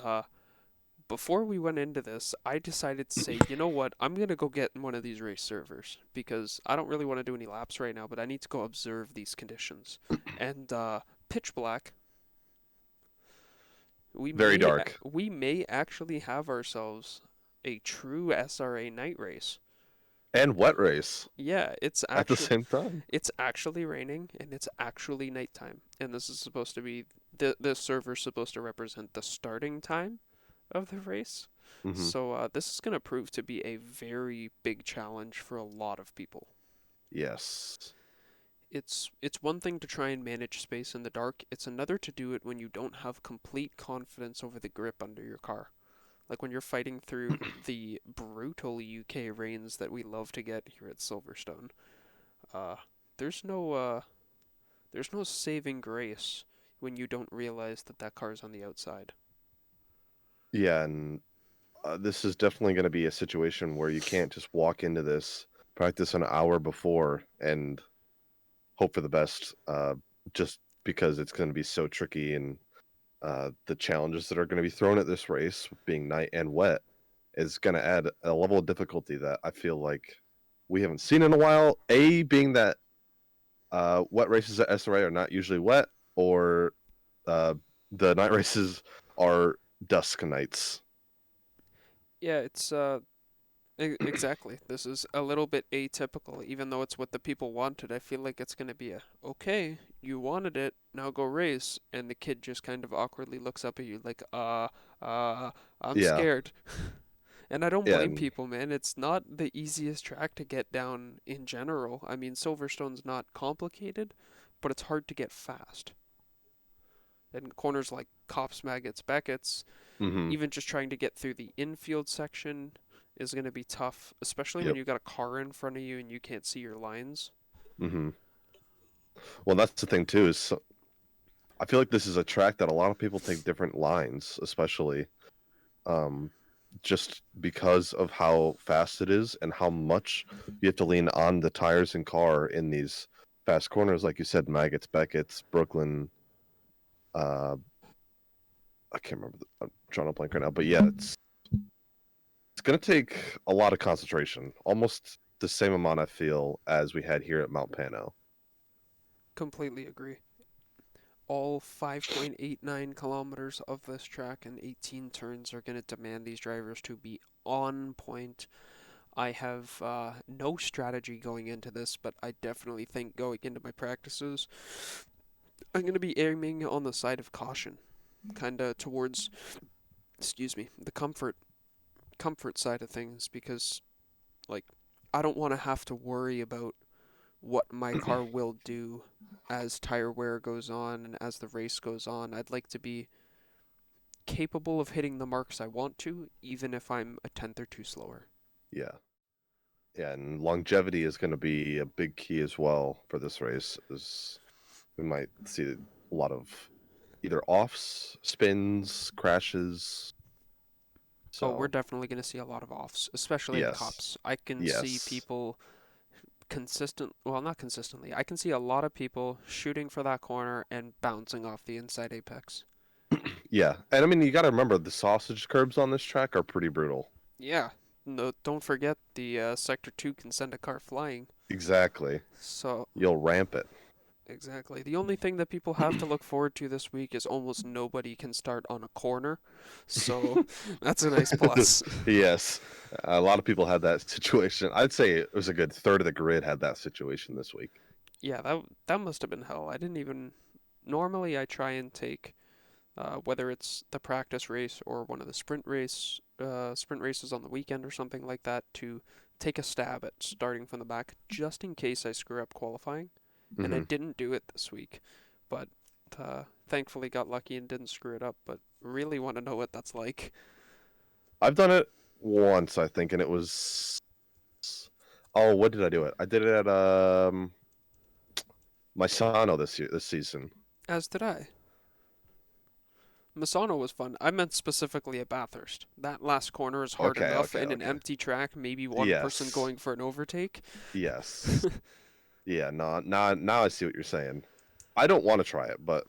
Speaker 1: before we went into this, I decided to say, you know what, I'm gonna go get one of these race servers because I don't really want to do any laps right now, but I need to go observe these conditions. And pitch black, we
Speaker 2: Very
Speaker 1: may
Speaker 2: dark
Speaker 1: we may actually have ourselves a true SRA night race.
Speaker 2: and wet race
Speaker 1: Yeah,
Speaker 2: at the same time.
Speaker 1: it's actually raining and it's actually nighttime, and this is supposed to be the server's supposed to represent the starting time of the race.
Speaker 2: Hmm.
Speaker 1: So this is going to prove to be a very big challenge for a lot of people.
Speaker 2: Yes.
Speaker 1: It's one thing to try and manage space in the dark. It's another to do it when you don't have complete confidence over the grip under your car. Like when you're fighting through the brutal UK rains that we love to get here at Silverstone. Uh, there's no there's no saving grace when you don't realize that that car's on the outside.
Speaker 2: Yeah, and this is definitely going to be a situation where you can't just walk into this, practice an hour before, and hope for the best. Just because it's going to be so tricky, and the challenges that are going to be thrown at this race, being night and wet, is going to add a level of difficulty that I feel like we haven't seen in a while. A being that wet races at SRA are not usually wet, or uh, the night races are dusk nights.
Speaker 1: Yeah, exactly. This is a little bit atypical, even though it's what the people wanted. I feel like it's going to be a, okay, you wanted it, now go race. And the kid just kind of awkwardly looks up at you like, I'm
Speaker 2: Yeah,
Speaker 1: scared. And I don't
Speaker 2: yeah,
Speaker 1: blame
Speaker 2: and
Speaker 1: people, man. It's not the easiest track to get down in general. I mean, Silverstone's not complicated, but it's hard to get fast. And corners like Cops, Maggots, Beckett's,
Speaker 2: mm-hmm,
Speaker 1: even just trying to get through the infield section is going to be tough, especially when
Speaker 2: yep,
Speaker 1: you've got a car in front of you and you can't see your lines.
Speaker 2: mm-hmm. Well, that's the thing too. I feel like this is a track that a lot of people take different lines, especially um, just because of how fast it is and how much you have to lean on the tires and car in these fast corners, like you said, Maggots, Beckett's, Brooklyn. Uh, I can't remember. I'm drawing a blank right now, but yeah, it's going to take a lot of concentration, almost the same amount I feel as we had here at Mount Pano.
Speaker 1: Completely agree. All 5.89 kilometers of this track and 18 turns are going to demand these drivers to be on point. I have no strategy going into this, but I definitely think going into my practices, I'm going to be aiming on the side of caution, kind of towards, excuse me, the comfort side of things because like I don't want to have to worry about what my car will do as tire wear goes on and as the race goes on. I'd like to be capable of hitting the marks I want to, even if I'm a tenth or two slower.
Speaker 2: Yeah. Yeah, and longevity is going to be a big key as well for this race. Is we might see a lot of either offs, spins, crashes.
Speaker 1: Oh, we're
Speaker 2: So
Speaker 1: definitely going to see a lot of offs, especially at
Speaker 2: yes,
Speaker 1: cops. I can see
Speaker 2: yes,
Speaker 1: people well, not consistently. I can see a lot of people shooting for that corner and bouncing off the inside apex.
Speaker 2: yeah. And I mean, you got to remember the sausage curbs on this track are pretty brutal.
Speaker 1: Yeah. No, don't forget the sector 2 can send a car flying.
Speaker 2: Exactly.
Speaker 1: So,
Speaker 2: You'll ramp it.
Speaker 1: exactly. The only thing that people have to look forward to this week is almost nobody can start on a corner. So, that's a nice plus.
Speaker 2: Yes, a lot of people had that situation. I'd say it was a good third of the grid had that situation this week.
Speaker 1: Yeah, that must have been hell. I didn't even normally I try and take whether it's the practice race or one of the sprint races on the weekend or something like that to take a stab at starting from the back just in case I screw up qualifying. And I
Speaker 2: Hmm.
Speaker 1: didn't do it this week, but thankfully got lucky and didn't screw it up. But really want to know what that's like.
Speaker 2: I've done it once, I think, and it was. Oh, what did I do it? I did it at my Sano this season.
Speaker 1: As did I. Misano was fun. I meant specifically at Bathurst. That last corner is hard
Speaker 2: Okay,
Speaker 1: enough
Speaker 2: okay,
Speaker 1: in an
Speaker 2: okay.
Speaker 1: empty track, maybe one person
Speaker 2: Yes,
Speaker 1: going for an overtake.
Speaker 2: yes, yeah. No, now I see what you're saying. I don't want to try it, but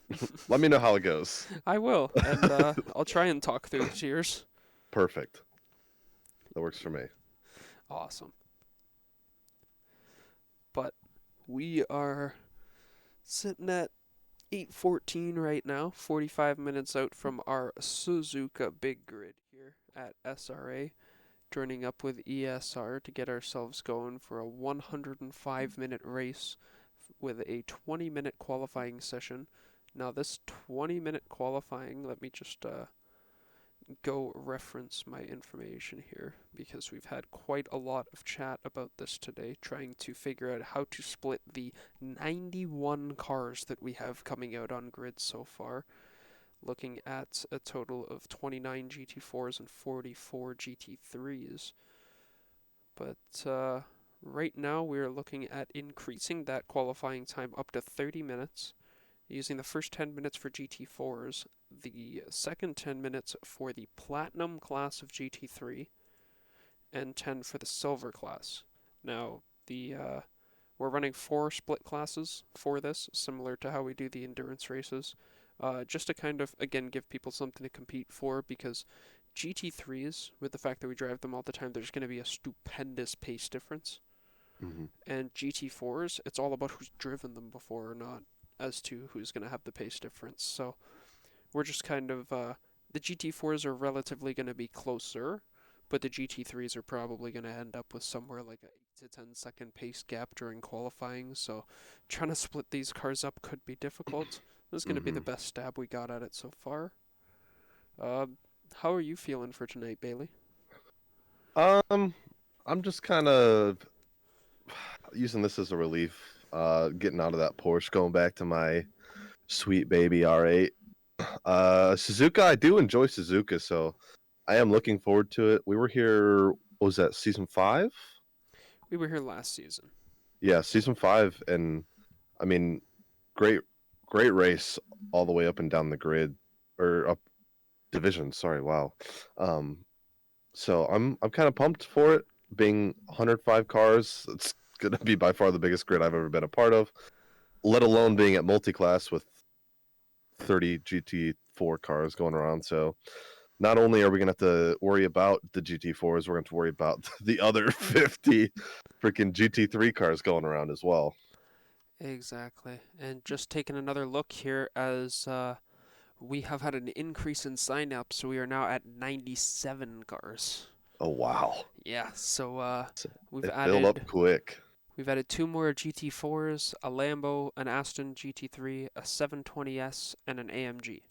Speaker 2: let me know how it goes.
Speaker 1: I will, and I'll try and talk through the cheers.
Speaker 2: Perfect. That works for me.
Speaker 1: Awesome. But we are sitting at 8:14 right now, 45 minutes out from our Suzuka big grid here at SRA, joining up with ESR to get ourselves going for a 105-minute race with a 20-minute qualifying session. Now, this 20-minute qualifying, let me just go reference my information here because we've had quite a lot of chat about this today, trying to figure out how to split the 91 cars that we have coming out on grid so far. Looking at a total of 29 GT4s and 44 GT3s. But right now we're looking at increasing that qualifying time up to 30 minutes using the first 10 minutes for GT4s, the second 10 minutes for the Platinum class of GT3, and 10 for the Silver class. Now, we're running 4 split classes for this, similar to how we do the endurance races, just to kind of, again, give people something to compete for, because GT3s, with the fact that we drive them all the time, there's going to be a stupendous pace difference.
Speaker 2: Hmm.
Speaker 1: And GT4s, it's all about who's driven them before or not, as to who's going to have the pace difference. So we're just kind of the GT4s are relatively going to be closer, but the GT3s are probably going to end up with somewhere like a 8 to 10 second pace gap during qualifying. So trying to split these cars up could be difficult. This is going to be the
Speaker 2: Hmm.
Speaker 1: best stab we got at it so far. Uh, how are you feeling for tonight, Bailey?
Speaker 2: Um, I'm just kind of using this as a relief. Getting out of that Porsche, going back to my sweet baby R8. Suzuka, I do enjoy Suzuka, so I am looking forward to it. We were here, what was that, season 5?
Speaker 1: We were here last season.
Speaker 2: Yeah, season 5, and I mean, great, great race all the way up and down the grid, or up division. Sorry, wow. Um, so I'm kind of pumped for it. Being 105 cars, it's gonna be by far the biggest grid I've ever been a part of. Let alone being at multi-class with 30 GT4 cars going around. So not only are we gonna have to worry about the GT4s, we're going to worry about the other 50 freaking GT3 cars going around as well.
Speaker 1: Exactly. And just taking another look here as we have had an increase in sign-ups, so we are now at 97 cars.
Speaker 2: Oh wow,
Speaker 1: Yeah, so
Speaker 2: so
Speaker 1: we've
Speaker 2: it filled up
Speaker 1: added
Speaker 2: quick.
Speaker 1: we've added 2 more GT4s, a Lambo, an Aston GT3, a 720S, and an AMG.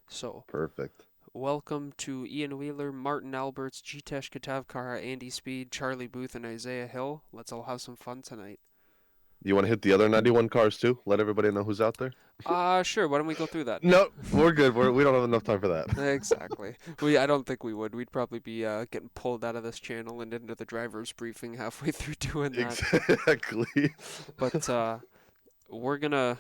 Speaker 1: So
Speaker 2: Perfect.
Speaker 1: welcome to Ian Wheeler, Martin Alberts, Jitesh Katavkar, Andy Speed, Charlie Booth, and Isaiah Hill. Let's all have some fun tonight.
Speaker 2: You want to hit the other 91 cars too? Let everybody know who's out there.
Speaker 1: Sure. Why don't we go through that?
Speaker 2: No, we're good. We don't have enough time for that.
Speaker 1: Exactly. I don't think we would. We'd probably be getting pulled out of this channel and into the driver's briefing halfway through doing that.
Speaker 2: Exactly.
Speaker 1: But we're gonna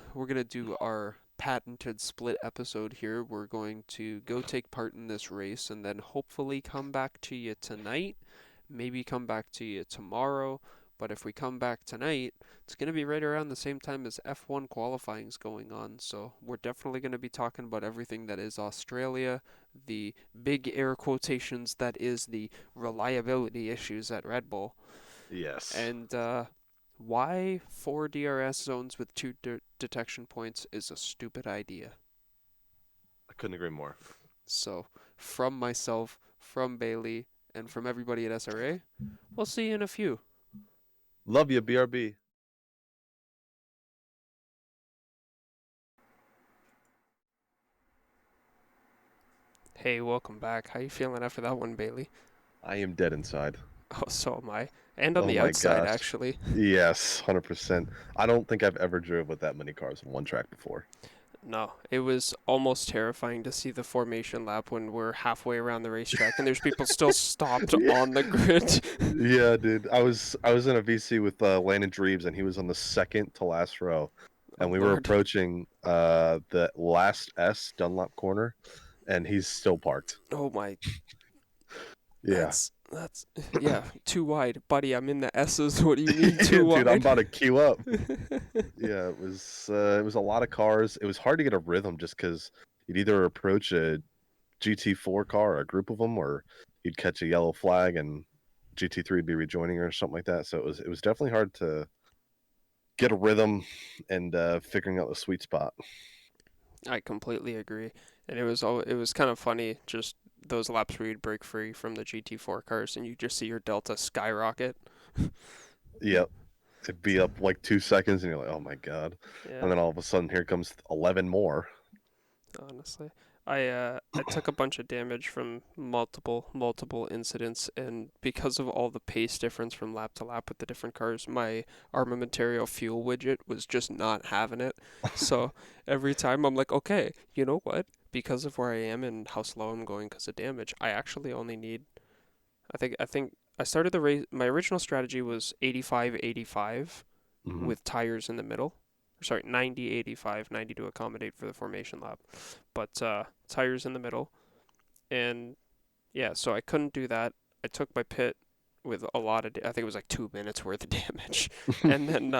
Speaker 1: do our patented split episode here. We're going to go take part in this race and then hopefully come back to you tonight. Maybe come back to you tomorrow. But if we come back tonight, it's going to be right around the same time as F1 qualifying's going on. So we're definitely going to be talking about everything that is Australia, the big air quotations that is the reliability issues at Red Bull,
Speaker 2: Yes.
Speaker 1: and why 4 DRS zones with 2 detection points is a stupid idea.
Speaker 2: I couldn't agree more.
Speaker 1: So, from myself, from Bailey, and from everybody at SRA, we'll see you in a few.
Speaker 2: Love you, BRB.
Speaker 1: Hey, welcome back. How you feeling after that one, Bailey?
Speaker 2: I am dead inside.
Speaker 1: Oh, so am I. And on
Speaker 2: Oh
Speaker 1: the
Speaker 2: my
Speaker 1: outside,
Speaker 2: gosh.
Speaker 1: actually.
Speaker 2: Yes, 100%. I don't think I've ever drove with that many cars on one track before.
Speaker 1: No, it was almost terrifying to see the formation lap when we're halfway around the racetrack and there's people still stopped
Speaker 2: Yeah.
Speaker 1: on the grid.
Speaker 2: Yeah, dude. I was in a VC with Landon Dreves, and he was on the second to last row,
Speaker 1: Oh,
Speaker 2: and we were
Speaker 1: Lord.
Speaker 2: approaching the last S Dunlop corner, and he's still parked.
Speaker 1: Oh, my.
Speaker 2: Yeah.
Speaker 1: That's yeah, too wide. Buddy, I'm in the S's. What do you mean
Speaker 2: Yeah,
Speaker 1: too
Speaker 2: dude, I'm
Speaker 1: wide?
Speaker 2: about to queue up. Yeah, it was a lot of cars. It was hard to get a rhythm just because you'd either approach a GT4 car, a group of them, or you'd catch a yellow flag and GT3 would be rejoining or something like that. So it was definitely hard to get a rhythm and figuring out the sweet spot.
Speaker 1: I completely agree. And it was kind of funny just those laps where you'd break free from the GT4 cars and you just see your Delta skyrocket.
Speaker 2: Yep. It'd be up like 2 seconds and you're like, oh my God.
Speaker 1: Yeah.
Speaker 2: And then all of a sudden here comes 11 more.
Speaker 1: Honestly. I took a bunch of damage from multiple incidents, and because of all the pace difference from lap to lap with the different cars, my armamentario fuel widget was just not having it. So every time I'm like, okay, you know what? Because of where I am and how slow I'm going because of damage, I actually only need. I think I started the race. My original strategy was 85-85
Speaker 2: Hmm.
Speaker 1: with tires in the middle. sorry, 90, 85, 90 to accommodate for the formation lap. But tires in the middle. And yeah, so I couldn't do that. I took my pit with a lot of, I think it was like 2 minutes worth of damage. And then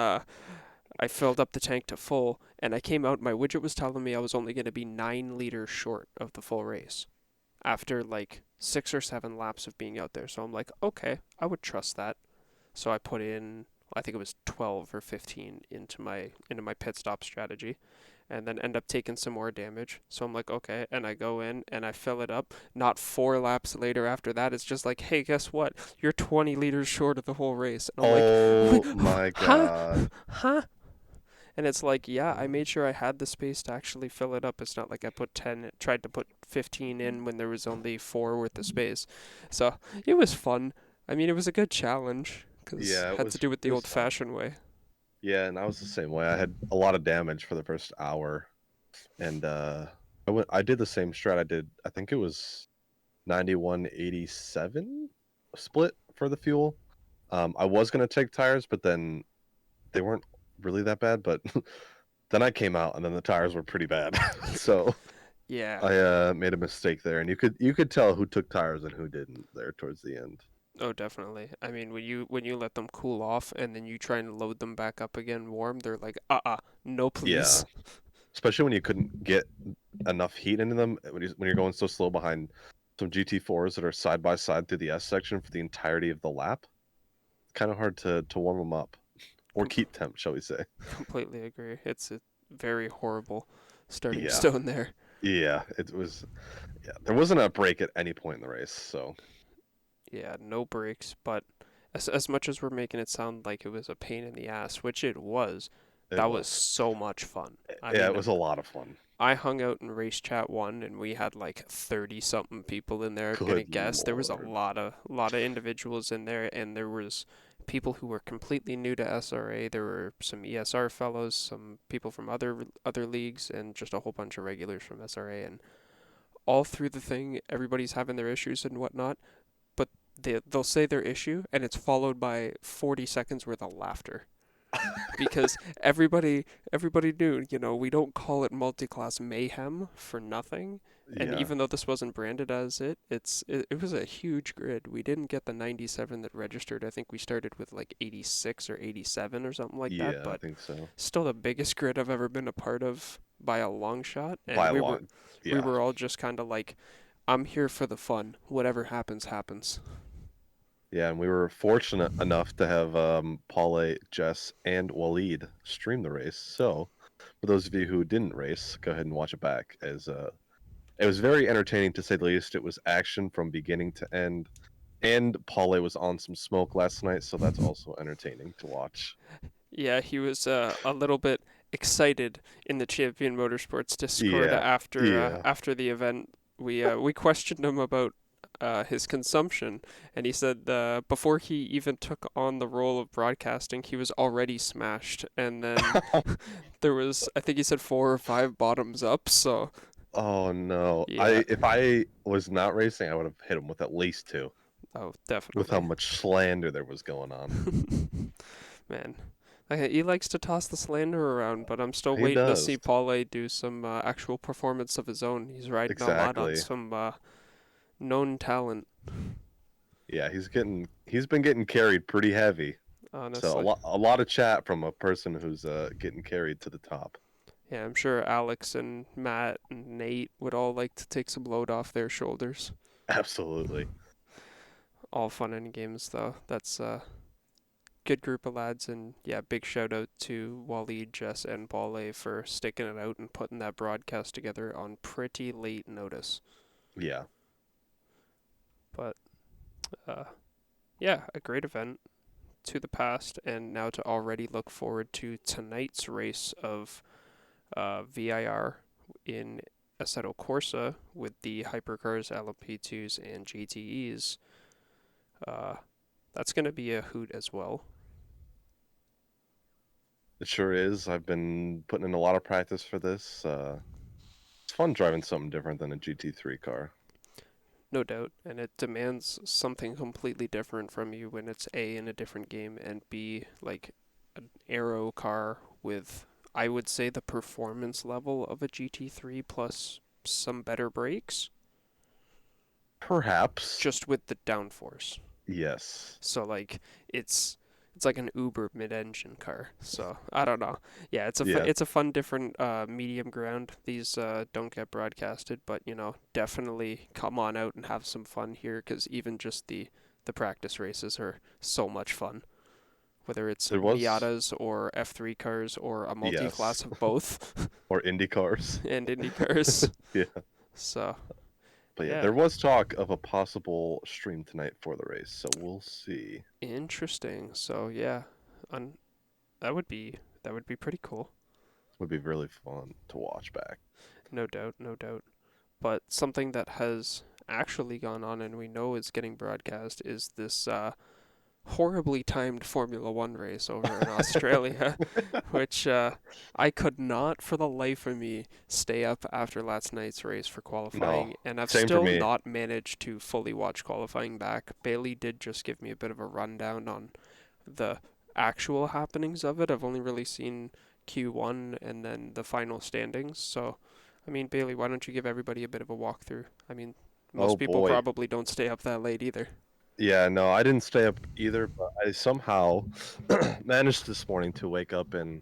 Speaker 1: I filled up the tank to full, and I came out. My widget was telling me I was only going to be 9 liters short of the full race after like 6 or 7 laps of being out there. So I'm like, okay, I would trust that. So I put in, I think it was 12 or 15 into my pit stop strategy, and then end up taking some more damage. So I'm like, okay, and I go in and I fill it up. Not 4 laps later after that, it's just like, hey, guess what? You're 20 liters short of the whole race. And I'm like,
Speaker 2: Oh my
Speaker 1: huh?
Speaker 2: god.
Speaker 1: Huh? And it's like, yeah, I made sure I had the space to actually fill it up. It's not like I put 10, tried to put 15 in when there was only 4 worth of space. So it was fun. I mean, it was a good challenge because
Speaker 2: Yeah,
Speaker 1: had to do it
Speaker 2: it
Speaker 1: the
Speaker 2: was fun.
Speaker 1: old-fashioned way.
Speaker 2: Yeah, and I was the same way. I had a lot of damage for the first hour, and I did the same strat I did. I think it was 91-87 split for the fuel. I was gonna take tires, but then they weren't really that bad. But then I came out, and then the tires were pretty bad. So
Speaker 1: Yeah.
Speaker 2: I made a mistake there, and you could tell who took tires and who didn't there towards the end.
Speaker 1: Oh, definitely. I mean, when you let them cool off and then you try and load them back up again warm, they're like, no,
Speaker 2: Yeah,
Speaker 1: please.
Speaker 2: especially when you couldn't get enough heat into them when you're going so slow behind some GT4s that are side by side through the S section for the entirety of the lap. It's kind of hard to warm them up or
Speaker 1: Com-
Speaker 2: keep temp, shall we say?
Speaker 1: completely agree. It's a very horrible starting
Speaker 2: Yeah,
Speaker 1: stone there.
Speaker 2: yeah, it was. Yeah, there wasn't a break at any point in the race, so
Speaker 1: Yeah, no brakes, but as much as we're making it sound like it was a pain in the ass, which it was,
Speaker 2: it
Speaker 1: that was
Speaker 2: was.
Speaker 1: so much fun. I
Speaker 2: Yeah, it
Speaker 1: mean,
Speaker 2: was a lot of fun.
Speaker 1: I hung out in race chat one, and we had like 30 something people in there. Gonna
Speaker 2: Good
Speaker 1: guess there was a
Speaker 2: lord.
Speaker 1: lot of individuals in there, and there was people who were completely new to SRA. There were some ESR fellows, some people from other leagues, and just a whole bunch of regulars from SRA. And all through the thing, everybody's having their issues and whatnot, but they'll say their issue, and it's followed by 40 seconds worth of laughter because everybody knew, we don't call it multi-class mayhem for nothing. And
Speaker 2: Yeah,
Speaker 1: even though this wasn't branded as it was a huge grid. We didn't get the 97 that registered. I think we started with like 86 or 87 or something like that,
Speaker 2: yeah, I
Speaker 1: but
Speaker 2: think so.
Speaker 1: still the biggest grid I've ever been a part of by a long shot. And
Speaker 2: By a
Speaker 1: we were
Speaker 2: long,
Speaker 1: we
Speaker 2: yeah.
Speaker 1: were all just kind of like, I'm here for the fun. Whatever happens, happens.
Speaker 2: Yeah, and we were fortunate enough to have Paule, Jess, and Waleed stream the race. So, for those of you who didn't race, go ahead and watch it back. As it was very entertaining to say the least. It was action from beginning to end, and Paule was on some smoke last night, so that's also entertaining to watch.
Speaker 1: Yeah, he was a little bit excited in the Champion Motorsports Discord
Speaker 2: Yeah, yeah.
Speaker 1: after the event. We questioned him about his consumption, and he said before he even took on the role of broadcasting, he was already smashed. And then there was, I think he said 4 or 5 bottoms up. So
Speaker 2: Oh no!
Speaker 1: yeah,
Speaker 2: I if I was not racing, I would have hit him with at least two,
Speaker 1: oh
Speaker 2: with how
Speaker 1: definitely,
Speaker 2: much slander there was going on.
Speaker 1: man. He likes to toss the slander around, but I'm still
Speaker 2: He
Speaker 1: waiting to
Speaker 2: does.
Speaker 1: see Paule do some actual performance of his own. He's riding a lot on
Speaker 2: Exactly.
Speaker 1: some known talent,
Speaker 2: Yeah, he's been getting carried pretty heavy. So
Speaker 1: honestly.
Speaker 2: a lot of chat from a person who's getting carried to the top.
Speaker 1: Yeah, I'm sure Alex and Matt and Nate would all like to take some load off their shoulders.
Speaker 2: Absolutely.
Speaker 1: All fun and games, though. That's a good group of lads, and yeah, big shout out to Waleed, Jess, and Paule for sticking it out and putting that broadcast together on pretty late notice.
Speaker 2: Yeah.
Speaker 1: But uh, yeah, a great event to the past, and now to already look forward to tonight's race of VIR in Assetto Corsa with the Hypercars, LMP2s, and GTEs. Uh, that's going to be a hoot as well.
Speaker 2: It sure is. I've been putting in a lot of practice for this. It's fun driving something different than a GT3 car.
Speaker 1: No doubt, and it demands something completely different from you when it's A, in a different game, and B, like an aero car with I would say the performance level of a GT3 plus some better brakes,
Speaker 2: Perhaps.
Speaker 1: just with the downforce.
Speaker 2: Yes.
Speaker 1: So like it's it's like an Uber mid-engine car. So I don't know. Yeah,
Speaker 2: Yeah.
Speaker 1: it's a fun different medium ground. These don't get broadcasted, but definitely come on out and have some fun here because even just the practice races are so much fun. Whether it's
Speaker 2: There was.
Speaker 1: Miatas or F3 cars or a
Speaker 2: Yes.
Speaker 1: multi-class of both
Speaker 2: Or Indy cars.
Speaker 1: and Indy cars.
Speaker 2: Yeah.
Speaker 1: So
Speaker 2: But yeah,
Speaker 1: yeah,
Speaker 2: there was talk of a possible stream tonight for the race, so we'll see.
Speaker 1: interesting. So yeah, un- that would be that would be pretty cool.
Speaker 2: Would be really fun to watch back.
Speaker 1: No doubt, no doubt. But something that has actually gone on and we know is getting broadcast is this horribly timed Formula One race over in Australia, which I could not for the life of me stay up after last night's race for
Speaker 2: No,
Speaker 1: qualifying, and I've
Speaker 2: same for
Speaker 1: still
Speaker 2: me.
Speaker 1: not managed to fully watch qualifying back. Bailey did just give me a bit of a rundown on the actual happenings of it. I've only really seen Q1 and then the final standings. So, I mean, Bailey, why don't you give everybody a bit of a walkthrough? I mean,
Speaker 2: Oh
Speaker 1: most people
Speaker 2: boy.
Speaker 1: probably don't stay up that late either.
Speaker 2: Yeah, no, I didn't stay up either, but I somehow managed this morning to wake up and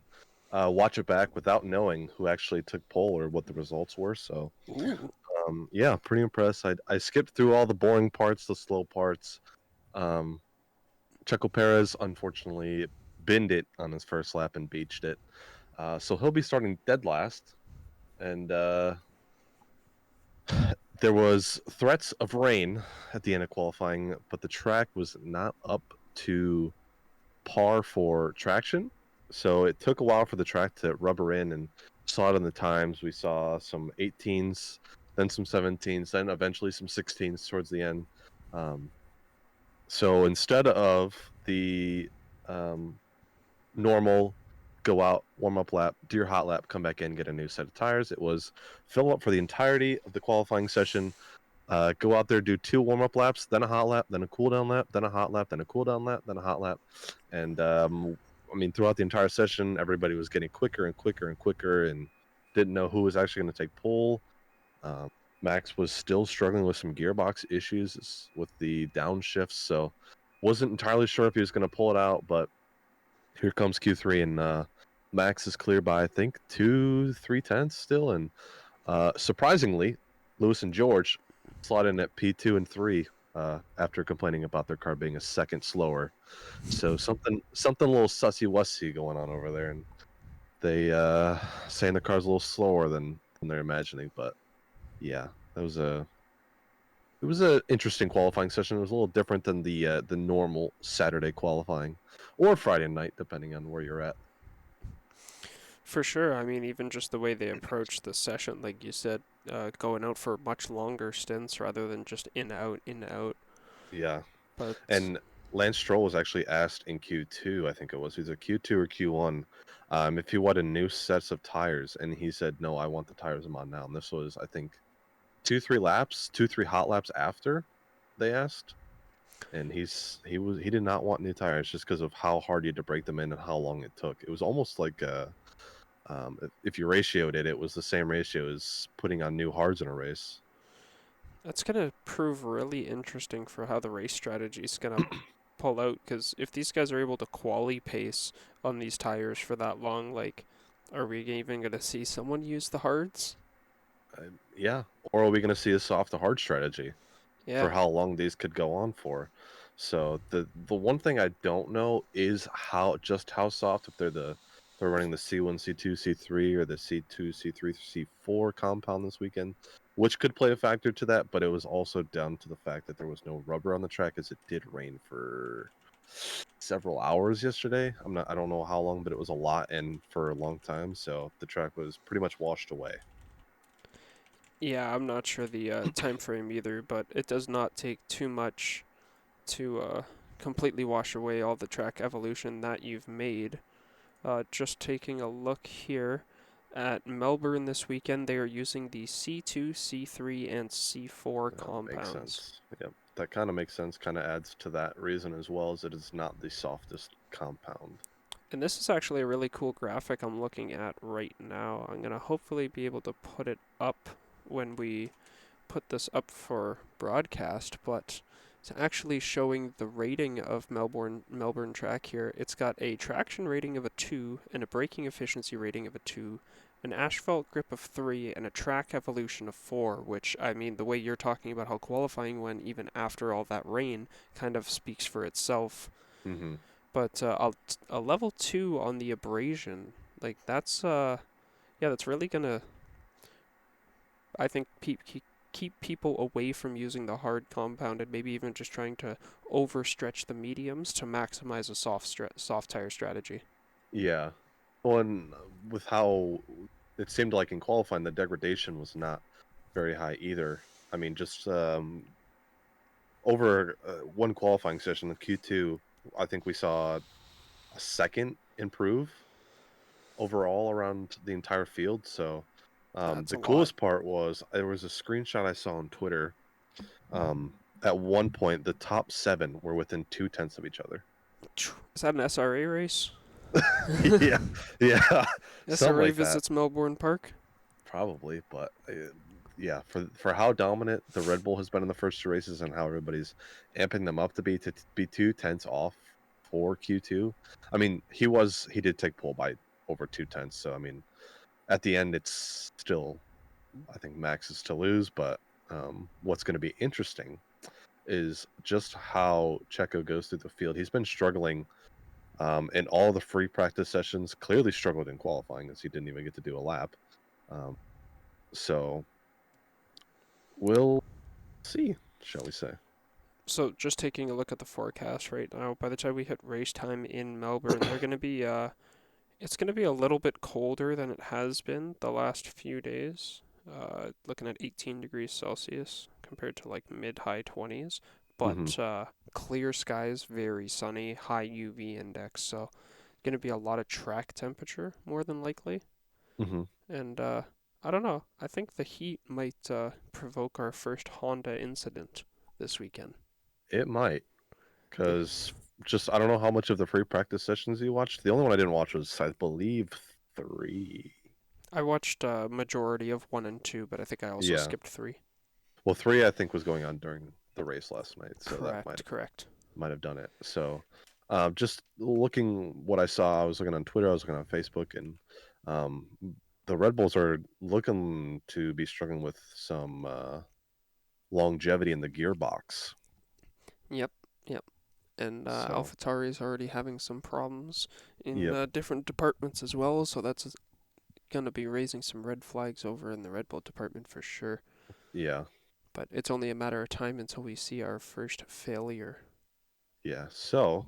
Speaker 2: watch it back without knowing who actually took pole or what the results were. So,
Speaker 1: Ooh.
Speaker 2: yeah, pretty impressed. I skipped through all the boring parts, the slow parts. Um, Checo Perez unfortunately binned it on his first lap and beached it. So he'll be starting dead last. And there was threats of rain at the end of qualifying, but the track was not up to par for traction. So it took a while for the track to rubber in, and saw it in the times. We saw some 18s, then some 17s, then eventually some 16s towards the end. Um, so instead of the um, normal go out, warm up lap, do your hot lap, come back in, get a new set of tires, it was fill up for the entirety of the qualifying session. Go out there, do two warm up laps, then a hot lap, then a cool down lap, then a hot lap, then a cool down lap, then a hot lap. And I mean, throughout the entire session, everybody was getting quicker and quicker and quicker and didn't know who was actually going to take pole. Um, Max was still struggling with some gearbox issues with the downshifts, so wasn't entirely sure if he was going to pull it out. But here comes Q3, and Max is clear by I think 2 3 tenths still, and surprisingly, Lewis and George slot in at P2 and 3 after complaining about their car being a second slower. So something a little sussy wussy going on over there, and they saying the car's a little slower than they're imagining. But yeah, that was a it was a interesting qualifying session. It was a little different than the normal Saturday qualifying or Friday night, depending on where you're at.
Speaker 1: For sure. I mean, even just the way they approach the session, like you said, going out for much longer stints rather than just in out.
Speaker 2: Yeah,
Speaker 1: But
Speaker 2: and Lance Stroll was actually asked in Q2, I think it was, either Q2 or Q1, if he wanted new sets of tires, and he said, "No, I want the tires I'm on now." And this was, I think, 2 3 hot laps after they asked, and he did not want new tires just because of how hard you had to break them in and how long it took. It was almost like if you ratioed it, it was the same ratio as putting on new hards in a race.
Speaker 1: that's going to prove really interesting for how the race strategy is going to pull out. Because if these guys are able to quali pace on these tires for that long, like, are we even going to see someone use the hards?
Speaker 2: Yeah, or are we going to see a soft to hard strategy for
Speaker 1: Yeah.
Speaker 2: how long these could go on for? So the one thing I don't know is how soft, if they're running the C1 C2 C3 or the C2 C3 C4 compound this weekend, which could play a factor to that. But it was also down to the fact that there was no rubber on the track as it did rain for several hours yesterday. I don't know how long, but it was a lot and for a long time. So the track was pretty much washed away.
Speaker 1: Yeah, I'm not sure the time frame either, but it does not take too much to completely wash away all the track evolution that you've made. Just taking a look here at Melbourne this weekend, they are using the C2, C3, and C4
Speaker 2: Makes
Speaker 1: compounds.
Speaker 2: sense. Yep, that kind of makes sense. Kind of adds to that reason as well, as it is not the softest compound.
Speaker 1: And this is actually a really cool graphic I'm looking at right now. I'm going to hopefully be able to put it up when we put this up for broadcast, but it's actually showing the rating of Melbourne track here. It's got a traction rating of a 2 and a braking efficiency rating of a 2, an asphalt grip of 3, and a track evolution of 4, which, I mean, the way you're talking about how qualifying went even after all that rain kind of speaks for itself.
Speaker 2: Mm-hmm.
Speaker 1: But a level 2 on the abrasion, like that's yeah, that's really gonna, I think, keep people away from using the hard compounded, maybe even just trying to overstretch the mediums to maximize a soft tire strategy.
Speaker 2: Yeah. Well, and with how it seemed like in qualifying, the degradation was not very high either. I mean, just over one qualifying session, the Q2, I think we saw a second improve overall around the entire field. So
Speaker 1: That's
Speaker 2: the
Speaker 1: a lot.
Speaker 2: coolest part was there was a screenshot I saw on Twitter. At one point, the top 7 were within 2/10 of each other.
Speaker 1: Is that an SRA race?
Speaker 2: Yeah, yeah, something
Speaker 1: SRA
Speaker 2: like that.
Speaker 1: visits Melbourne Park.
Speaker 2: Probably, but yeah, for how dominant the Red Bull has been in the first 2 races and how everybody's amping them up to be 2/10 off for Q2. I mean, he did take pole by over 2/10, so I mean, at the end, it's still, I think Max is to lose. But what's going to be interesting is just how Checo goes through the field. He's been struggling in all the free practice sessions. Clearly struggled in qualifying as he didn't even get to do a lap. Um, so we'll see, shall we say?
Speaker 1: So just taking a look at the forecast right now, by the time we hit race time in Melbourne, they're going to be it's going to be a little bit colder than it has been the last few days. Looking at 18 degrees Celsius compared to like mid high 20s,
Speaker 2: Hmm.
Speaker 1: but clear skies, very sunny, high UV index. So going to be a lot of track temperature more than likely.
Speaker 2: Hmm.
Speaker 1: And I don't know. I think the heat might provoke our first Honda incident this weekend.
Speaker 2: It might,
Speaker 1: Be-
Speaker 2: because just I don't know how much of the free practice sessions you watched. The only one I didn't watch was, I believe, 3.
Speaker 1: I watched a majority of 1 and 2, but I think I also
Speaker 2: Yeah.
Speaker 1: skipped 3.
Speaker 2: Well, 3 I think was going on during the race last night, so that
Speaker 1: Correct, correct.
Speaker 2: might have done it. So, just looking what I saw, I was looking on Twitter, I was looking on Facebook, and um, the Red Bulls are looking to be struggling with some longevity in the gearbox.
Speaker 1: Yep, yep. And
Speaker 2: So,
Speaker 1: AlphaTauri is already having some problems in
Speaker 2: yep,
Speaker 1: different departments as well, so that's going to be raising some red flags over in the Red Bull department for sure.
Speaker 2: yeah,
Speaker 1: But it's only a matter of time until we see our first failure.
Speaker 2: yeah. So,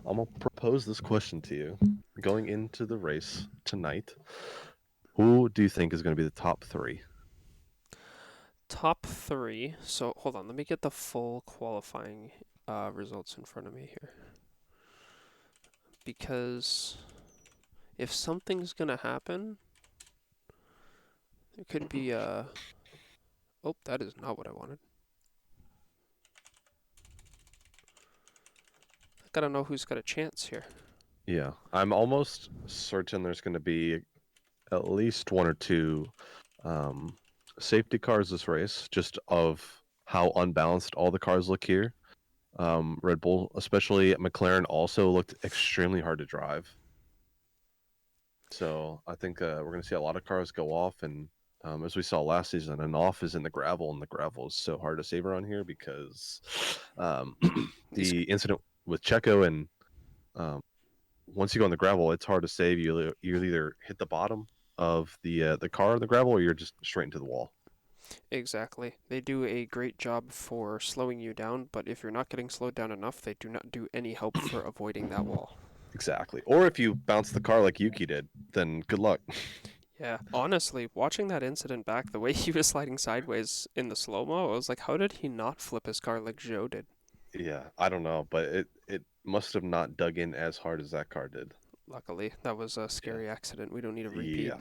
Speaker 2: I'm gonna propose this question to you. Going into the race tonight, who do you think is going to be the top 3?
Speaker 1: Top 3. So hold on, let me get the full qualifying results in front of me here. Because if something's going to happen, it could be a. Oh, that is not what I wanted. I gotta know who's got a chance here.
Speaker 2: Yeah, I'm almost certain there's going to be at least 1 or 2 um, safety cars this race, just of how unbalanced all the cars look here. Red Bull, especially McLaren, also looked extremely hard to drive. So I think we're going to see a lot of cars go off, and as we saw last season, an off is in the gravel, and the gravel is so hard to save around here because um,
Speaker 1: These
Speaker 2: the incident with Checo and um, once you go on the gravel, it's hard to save. You either hit the bottom of the car on the gravel, or you're just straight into the wall.
Speaker 1: Exactly. They do a great job for slowing you down, but if you're not getting slowed down enough, they do not do any help for avoiding that wall.
Speaker 2: Exactly. Or if you bounce the car like Yuki did, then good luck.
Speaker 1: Yeah, honestly, watching that incident back, the way he was sliding sideways in the slow mo, I was like, how did he not flip his car like Joe did?
Speaker 2: Yeah, I don't know, but it must have not dug in as hard as that car did.
Speaker 1: Luckily, that was a
Speaker 2: Yeah.
Speaker 1: scary accident. We don't need a repeat.
Speaker 2: Yeah.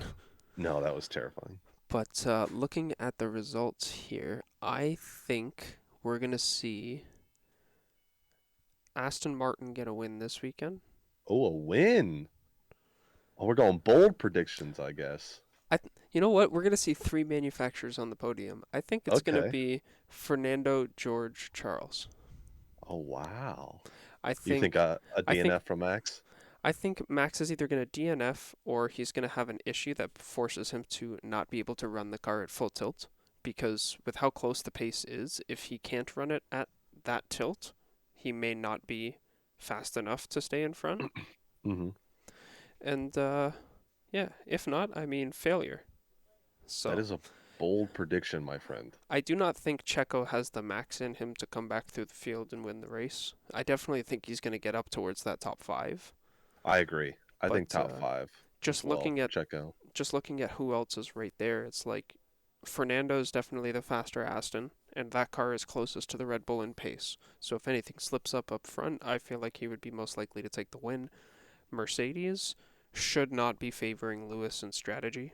Speaker 2: No, that was terrifying.
Speaker 1: But looking at the results here, I think we're going to see Aston Martin get a win this weekend.
Speaker 2: Oh, a win. Oh, we're going bold predictions, I guess.
Speaker 1: You know what? We're gonna see three manufacturers on the podium. I think it's gonna
Speaker 2: Okay.
Speaker 1: be Fernando, George, Charles.
Speaker 2: Oh, wow.
Speaker 1: I
Speaker 2: You think
Speaker 1: think
Speaker 2: a
Speaker 1: I think
Speaker 2: DNF from Max?
Speaker 1: I think Max is either going to DNF or he's going to have an issue that forces him to not be able to run the car at full tilt. Because with how close the pace is, if he can't run it at that tilt, he may not be fast enough to stay in front.
Speaker 2: Mm-hmm.
Speaker 1: And yeah, if not, I mean failure.
Speaker 2: That
Speaker 1: So
Speaker 2: is a bold prediction, my friend.
Speaker 1: I do not think Checo has the max in him to come back through the field and win the race. I definitely think he's going to get up towards that top five.
Speaker 2: I agree. I think
Speaker 1: But
Speaker 2: top five as
Speaker 1: just
Speaker 2: well
Speaker 1: looking
Speaker 2: for
Speaker 1: at
Speaker 2: Checo.
Speaker 1: just looking at who else is right there, it's like Fernando's definitely the faster Aston, and that car is closest to the Red Bull in pace. So if anything slips up front, I feel like he would be most likely to take the win. Mercedes should not be favoring Lewis in strategy,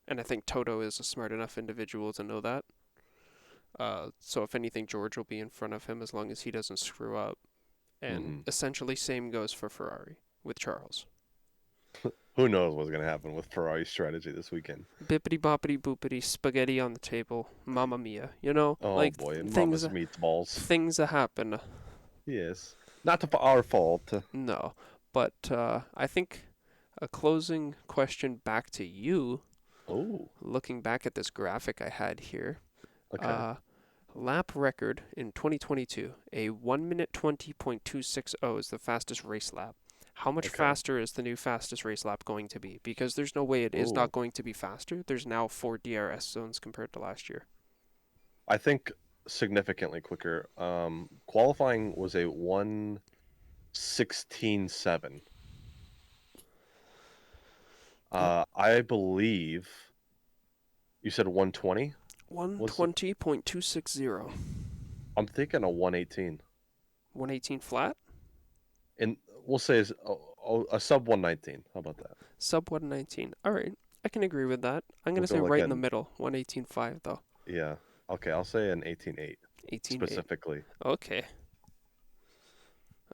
Speaker 1: and I think Toto is a smart enough individual to know that. So if anything, George will be in front of him as long as he doesn't screw up. And
Speaker 2: Mm-hmm.
Speaker 1: essentially, same goes for Ferrari with Charles.
Speaker 2: Who knows what's going to happen with Ferrari's strategy this weekend?
Speaker 1: Bippity boppity boopity spaghetti on the table, mamma mia. You know,
Speaker 2: Oh
Speaker 1: like
Speaker 2: boy,
Speaker 1: things
Speaker 2: Mama's meatballs.
Speaker 1: things that happen.
Speaker 2: Yes, not our fault.
Speaker 1: No, but I think a closing question back to you.
Speaker 2: Oh,
Speaker 1: Looking back at this graphic I had here,
Speaker 2: okay,
Speaker 1: uh, lap record in 2022, a 1 minute 20.260 is the fastest race lap. How much
Speaker 2: okay.
Speaker 1: faster is the new fastest race lap going to be? Because there's no way it is
Speaker 2: Oh,
Speaker 1: not going to be faster. There's now 4 DRS zones compared to last year.
Speaker 2: I think significantly quicker. Qualifying was a 1:16.7.
Speaker 1: Yep.
Speaker 2: I believe you said 120 was.
Speaker 1: 120.260.
Speaker 2: I'm thinking a 118,
Speaker 1: 118 flat?
Speaker 2: and we'll say is a sub 119. How about that?
Speaker 1: Sub 119. All right. I can agree with that. I'm going
Speaker 2: We'll
Speaker 1: to
Speaker 2: go
Speaker 1: say
Speaker 2: like
Speaker 1: right in the
Speaker 2: an
Speaker 1: middle. 118.5 though.
Speaker 2: yeah. Okay, I'll say an 18.8
Speaker 1: 18.8.
Speaker 2: specifically.
Speaker 1: Okay.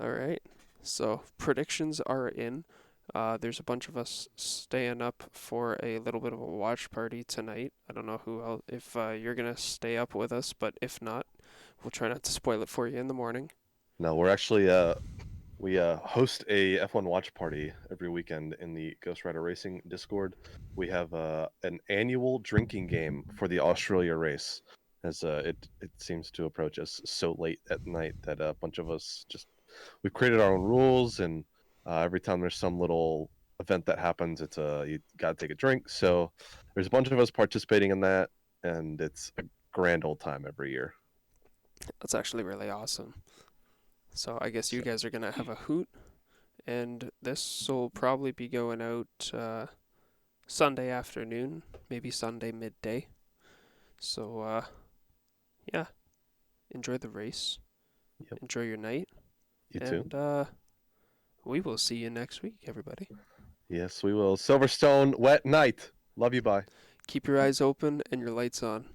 Speaker 1: All right. So predictions are in. There's a bunch of us staying up for a little bit of a watch party tonight. I don't know who else, if you're going to stay up with us, but if not, we'll try not to spoil it for you in the morning.
Speaker 2: No, we're actually we host a F1 watch party every weekend in the Ghost Rider Racing Discord. We have an annual drinking game for the Australia race, as it seems to approach us so late at night that a bunch of us just we've created our own rules, and every time there's some little event that happens, it's you got to take a drink. So there's a bunch of us participating in that, and it's a grand old time every year.
Speaker 1: That's actually really awesome. So I guess you
Speaker 2: So
Speaker 1: guys are going to have a hoot, and this will probably be going out Sunday afternoon, maybe Sunday midday. So yeah, enjoy the race,
Speaker 2: yep,
Speaker 1: enjoy your night,
Speaker 2: you too.
Speaker 1: and we will see you next week, everybody.
Speaker 2: Yes, we will. Silverstone, wet night. Love you. Bye.
Speaker 1: Keep your eyes open and your lights on.